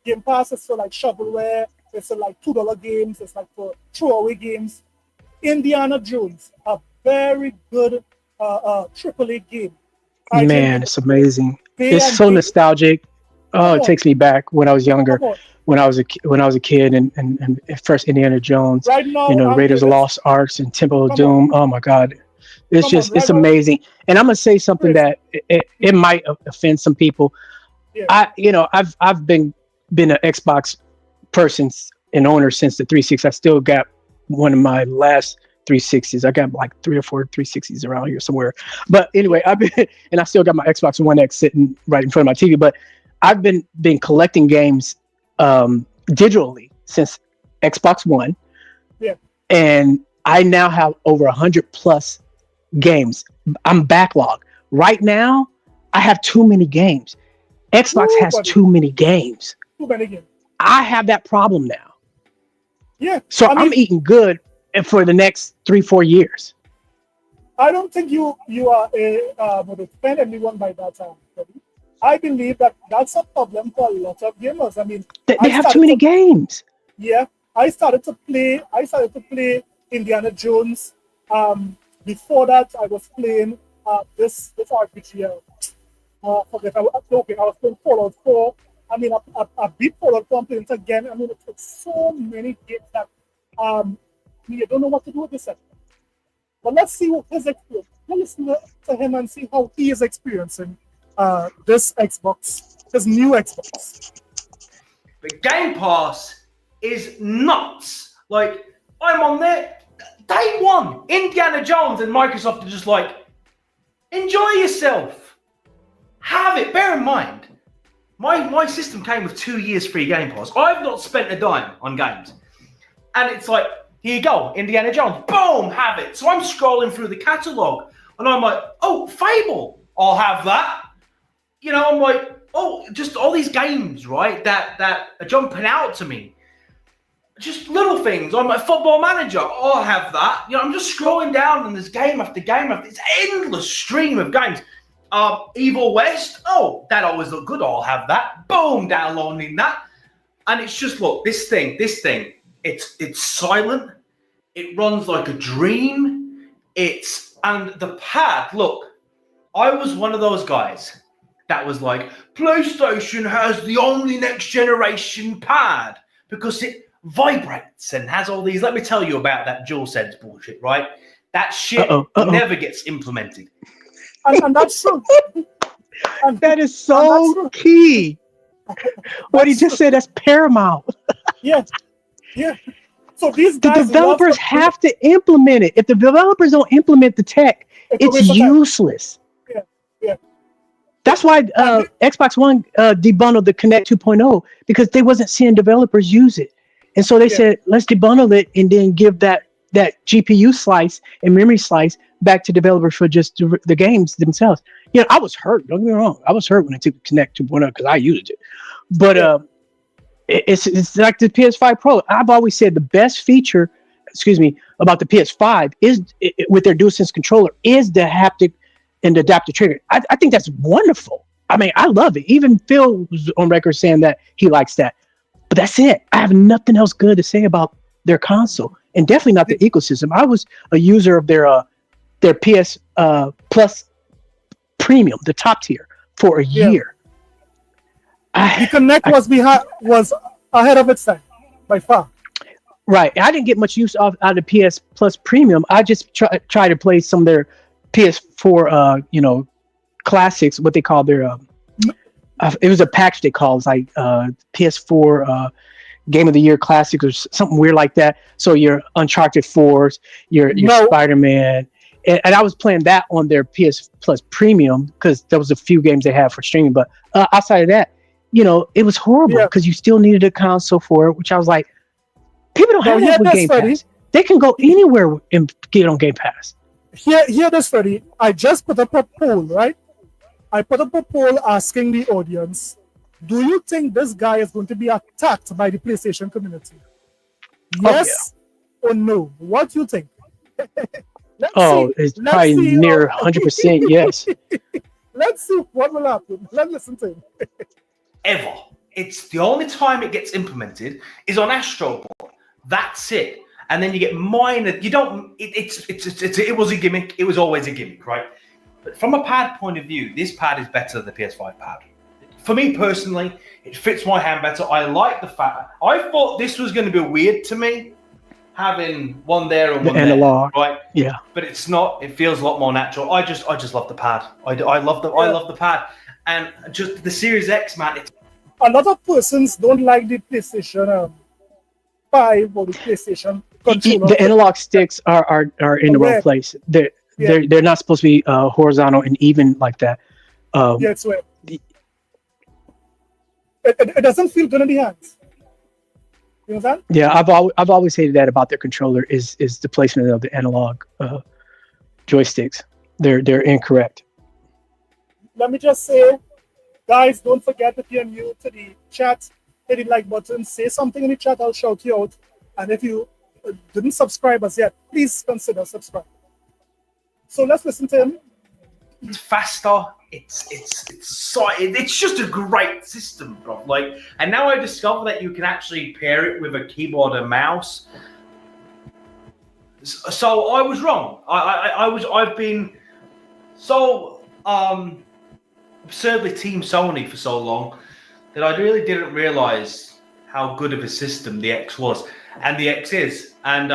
Game Pass is for like shovelware, it's for like $2 games, it's like for throwaway games. Indiana Jones, a very good AAA game. Man, it's amazing. It's so nostalgic. Oh, it takes me back when I was younger, when I was a kid, and first Indiana Jones, right now, Raiders of the Lost Arks and Temple of Doom. Oh my God, it's amazing. And I'm gonna say something that it might offend some people. I've been an Xbox person and owner since the 360. I still got one of my last 360s. I got like 3 or 4 360s around here somewhere. But anyway, and I still got my Xbox One X sitting right in front of my TV. But I've been collecting games digitally since Xbox One. Yeah. And I now have over 100 plus games. I'm backlogged. Right now, I have too many games. Xbox has too many games. Too many games. I have that problem now. Yeah. So I'm eating good for the next 3-4 years. I don't think you are would offend anyone by that time. I believe that that's a problem for a lot of gamers. I mean, they have too many games. Yeah, I started to play Indiana Jones. Before that, I was playing this RPG. I was playing Fallout 4. I mean, I beat Fallout 4 and playing it again. I mean, it took so many games that you don't know what to do with this set. But let's see what his experience. Let's listen to him and see how he is experiencing this Xbox, his new Xbox. But Game Pass is nuts. Like, I'm on there day one. Indiana Jones and Microsoft are just like, enjoy yourself. Have it. Bear in mind, my system came with 2 years free Game Pass. I've not spent a dime on games. And it's like, here you go, Indiana Jones. Boom, have it. So I'm scrolling through the catalogue and I'm like, oh, Fable, I'll have that. I'm like, oh, just all these games, right, that are jumping out to me. Just little things. I'm like, Football Manager, I'll have that. I'm just scrolling down and there's game after game after this endless stream of games. Evil West, oh, that always looked good, I'll have that. Boom, downloading that. And it's just, look, this thing, it's silent. It runs like a dream. And the pad, look, I was one of those guys that was like, PlayStation has the only next generation pad because it vibrates and has all these. Let me tell you about that DualSense bullshit, right? That shit never gets implemented. And that's true. And That is so key. What he just said, that's paramount. Yeah. So these The guys developers have to implement it. If the developers don't implement the tech, it's useless. Yeah. That's why Xbox One debundled the Connect 2.0 because they wasn't seeing developers use it. And so they said, let's debundle it and then give that GPU slice and memory slice back to developers for just the games themselves. You know, I was hurt. Don't get me wrong. I was hurt when I took the Connect 2.0 because I used it. But it's like the PS5 Pro. I've always said the best feature, about the PS5 is with their DualSense controller is the haptic and the adaptive trigger. I think that's wonderful. I mean, I love it. Even Phil was on record saying that he likes that. But that's it. I have nothing else good to say about their console, and definitely not the ecosystem. I was a user of their PS Plus Premium, the top tier, for a year. The Connect was ahead of its time by far. Right. I didn't get much use out of PS Plus Premium. I just try to play some of their PS4, classics. What they call their it was a patch they called. It was like PS4 Game of the Year Classic or something weird like that. So your Uncharted 4s, your Spider-Man. And I was playing that on their PS Plus Premium because there was a few games they had for streaming. But outside of that, it was horrible because you still needed a console for it, which I was like, people don't have that with Game Pass. They can go anywhere and get on Game Pass. Here this, Freddy. I just put up a poll, right? I put up a poll asking the audience, do you think this guy is going to be attacked by the PlayStation community? Yes or no? What do you think? It's probably near 100% yes. Let's see what will happen. Let's listen to him. Ever. It's the only time it gets implemented is on Astro Ball. That's it. And then you get minor. You don't. It was a gimmick. It was always a gimmick, right? But from a pad point of view, this pad is better than the PS5 pad. For me personally, it fits my hand better. I like the fact. I thought this was going to be weird to me, having one there and one analog, there, right? Yeah. But it's not. It feels a lot more natural. I just love the pad. I love the pad, and just the Series X, man. A lot of persons don't like the PlayStation 5 or the PlayStation controller. The analog sticks are in the wrong place. They're not supposed to be horizontal and even like that. It's weird. It doesn't feel good in the hands. You know that? Yeah, I've always hated that about their controller is the placement of the analog joysticks. They're incorrect. Let me just say, guys, don't forget, if you're new to the chat, hit the like button, say something in the chat, I'll shout you out. And if you didn't subscribe as yet, please consider subscribing. So let's listen to him. It's faster. It's just a great system, bro. And now I discover that you can actually pair it with a keyboard and mouse. So I was wrong. I've been so absurdly Team Sony for so long that I really didn't realize how good of a system the X was, and the X is. And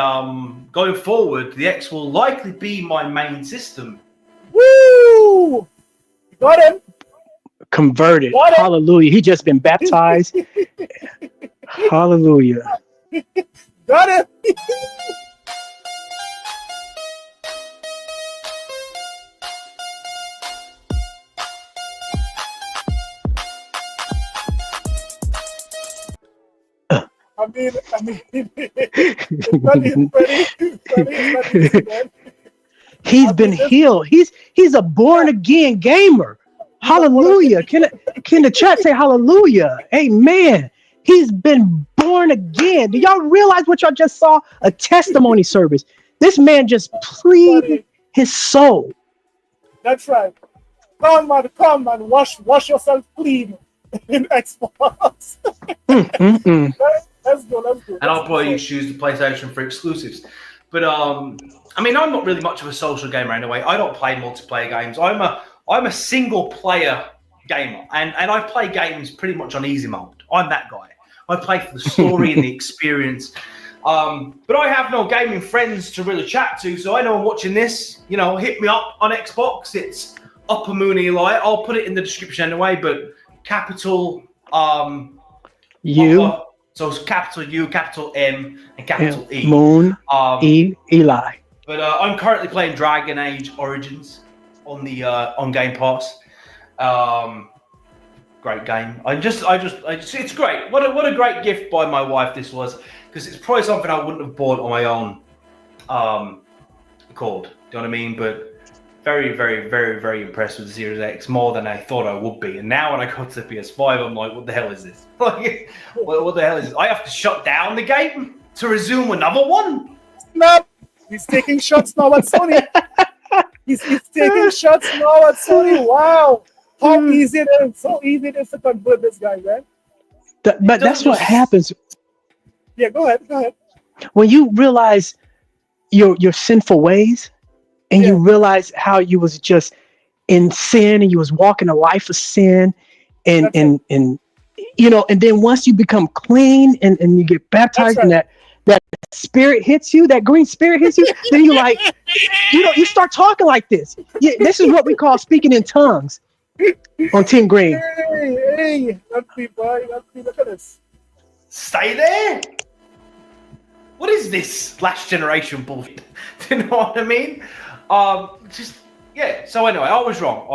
going forward, the X will likely be my main system. Woo! Got him. Converted. Hallelujah. He just been baptized. Hallelujah. Got him. I mean, he's been healed. He's a born again gamer. Hallelujah. Can the chat say hallelujah? Amen. He's been born again. Do y'all realize what y'all just saw? A testimony service. This man just pleaded his soul. That's right. Come and wash yourself clean in Xbox. Let's go. And I'll probably choose the PlayStation for exclusives. But I mean, I'm not really much of a social gamer anyway. I don't play multiplayer games. I'm a single player gamer, and I play games pretty much on easy mode. I'm that guy. I play for the story and the experience. But I have no gaming friends to really chat to, so I know I'm watching this. You know, hit me up on Xbox. It's Upper Moon Eli. I'll put it in the description anyway. But capital U. Upper, so it's capital U, capital M, and capital E. Moon. Eli. But I'm currently playing Dragon Age Origins on the on Game Pass. Great game. I just, it's great. What a great gift by my wife this was, because it's probably something I wouldn't have bought on my own accord. Do you know what I mean? But very, very, very, very impressed with the Series X, more than I thought I would be. And now when I go to the PS5, I'm like, what the hell is this? Like, what the hell is this? I have to shut down the game to resume another one? No, he's taking shots now at Sony. he's taking shots now at Sony. Wow. How easy it is. So easy it is to convert this guy, right? But that's what happens. Yeah, go ahead. When you realize your sinful ways, and you realize how you was just in sin and you was walking a life of sin, and you know, and then once you become clean and you get baptized and that spirit hits you, that green spirit hits you, then you like, you know, you start talking like this. Yeah, this is what we call speaking in tongues on Team Green. Hey, that's me, boy. That's me. Look at this. Stay there. What is this last generation bullshit? Do you know what I mean? Just yeah. So anyway, I was wrong.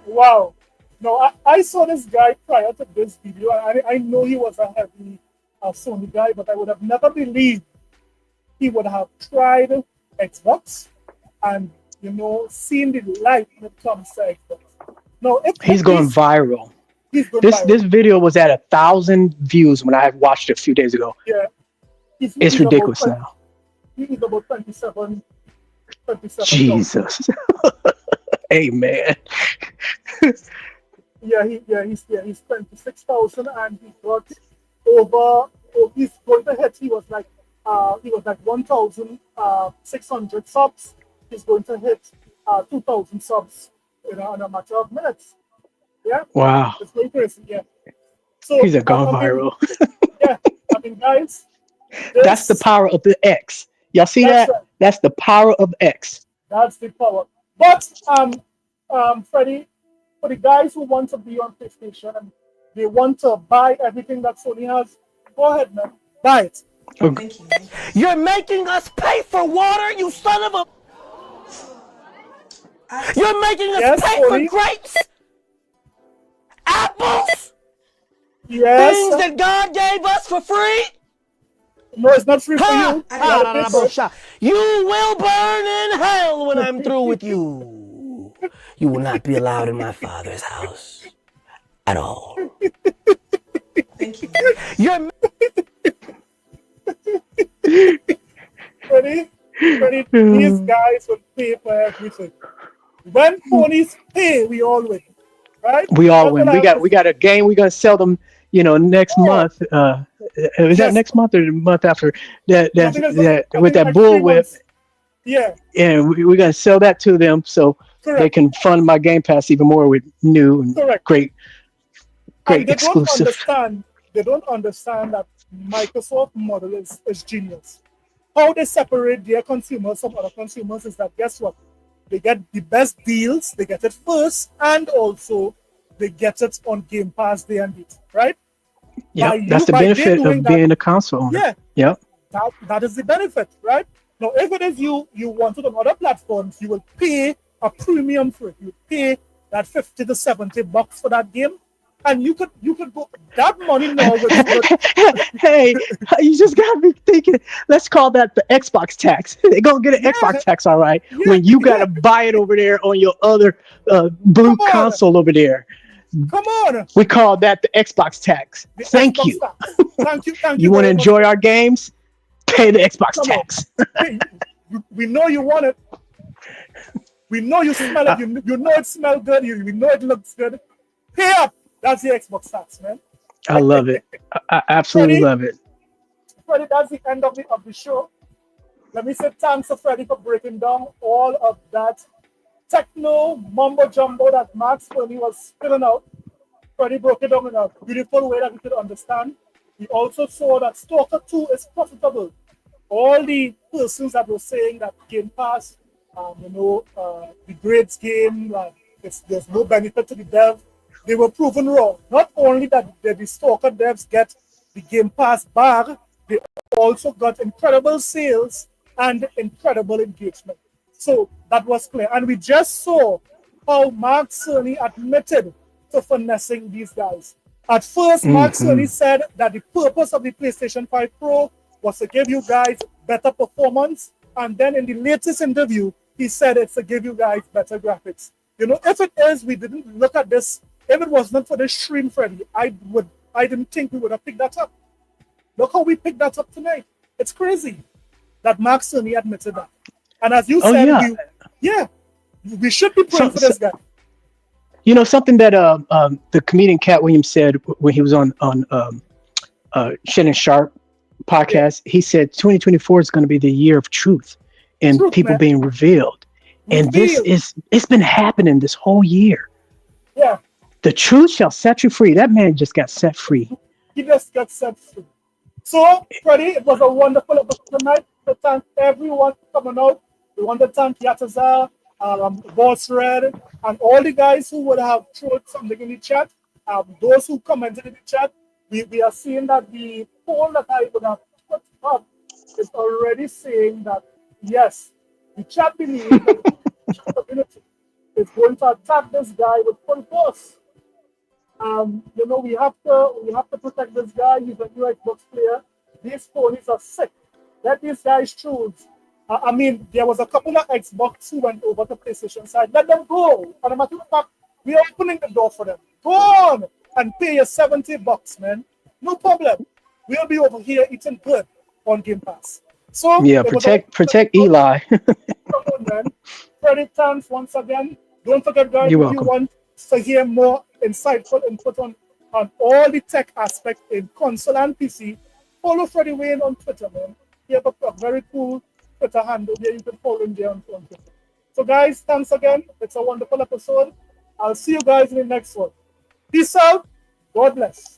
Wow. No, I saw this guy prior to this video. I know he was a heavy Sony guy, but I would have never believed he would have tried Xbox and, you know, seen the light when it comes to Xbox. No, he's going viral. This video was at 1,000 views when I watched it a few days ago. Yeah. It's ridiculous now. He's about 27. Jesus. Amen. He's 26,000 and he got over. He's going to hit. He was like 1,600 subs. He's going to hit 2,000 subs in a matter of minutes. Yeah. Wow. It's very crazy. Yeah. So he's gone viral. Yeah. I mean, guys. That's the power of the X. Y'all see that? Right. That's the power of X. That's the power. But Freddy, for the guys who want to be on PlayStation and they want to buy everything that Sony has, go ahead, man. Buy it. Okay. You're making us pay for water, you son of a... You're making us pay for grapes, apples, things that God gave us for free. No, it's not free for you. You will burn in hell when I'm through with you. You will not be allowed in my Father's house at all. Thank you. You're Ready? These guys will pay for everything. When ponies pay, we all win, right? We all win. We got a game. We're gonna sell them, you know, next month. Is that next month or the month after? That with that bullwhip. Yeah. And we're gonna sell that to them so they can fund my Game Pass even more with new and great exclusive. They don't understand that Microsoft model is genius. How they separate their consumers from other consumers is that, guess what? They get the best deals, they get it first, and also they get it on Game Pass day and date, right? Yeah, that's the benefit of being a console owner. Yeah. Yep. That is the benefit, right? Now, if it is you want it on other platforms, you will pay a premium for it. You pay that $50 to $70 for that game. And you could go that money now. Hey, you just got me thinking. Let's call that the Xbox tax. They're gonna get an Xbox tax, all right. When you gotta buy it over there on your other blue console over there. Come on. We call that the Xbox tax. Thank you. Thank you. You want to enjoy our games? Pay the Xbox tax. Hey, we know you want it. We know you smell it. You know it smells good. We know it looks good. Pay up. That's the Xbox tax, man. I love it. I absolutely love it. Freddy, that's the end of the show. Let me say thanks to Freddy for breaking down all of that techno mumbo jumbo that Max Fernie was spilling out. Freddy broke it down in a beautiful way that we could understand. We also saw that Stalker 2 is profitable. All the persons that were saying that Game Pass, degrades game, there's no benefit to the dev, they were proven wrong. Not only that the Stalker devs get the Game Pass bag, they also got incredible sales and incredible engagement. So that was clear. And we just saw how Mark Cerny admitted to finessing these guys. At first, Mark Cerny said that the purpose of the PlayStation 5 Pro was to give you guys better performance. And then in the latest interview, he said it's to give you guys better graphics. If it is, we didn't look at this. If it was not for this stream, Freddy, I didn't think we would have picked that up. Look how we picked that up tonight. It's crazy that Mark Cerny admitted that. And as you said, we should be praying for this guy. Something that the comedian Cat Williams said when he was on Shannon Sharp podcast, he said 2024 is going to be the year of truth and people being revealed. And it's been happening this whole year. Yeah. The truth shall set you free. That man just got set free. He just got set free. So, Freddy, it was a wonderful episode tonight. To thank everyone for coming out. We want to thank Yatazar, Boss Red, and all the guys who would have thrown something in the chat. Those who commented in the chat, we are seeing that the poll that I would have put up is already saying that, yes, the chat believes that the community is going to attack this guy with full force. We have to protect this guy. He's a new Xbox player. These ponies are sick. Let these guys choose. There was a couple of Xbox who went over to PlayStation side. Let them go. And as a matter of fact, we are opening the door for them. Go on and pay your $70, man. No problem. We'll be over here eating good on Game Pass. So protect Eli. Freddy, thanks once again. Don't forget, guys, You're if welcome. you want to hear more insightful input on all the tech aspects in console and PC, follow Freddy Wayne on Twitter, man. He has a very cool Twitter handle there. You can follow him there on Twitter. So, guys, thanks again. It's a wonderful episode. I'll see you guys in the next one. Peace out. God bless.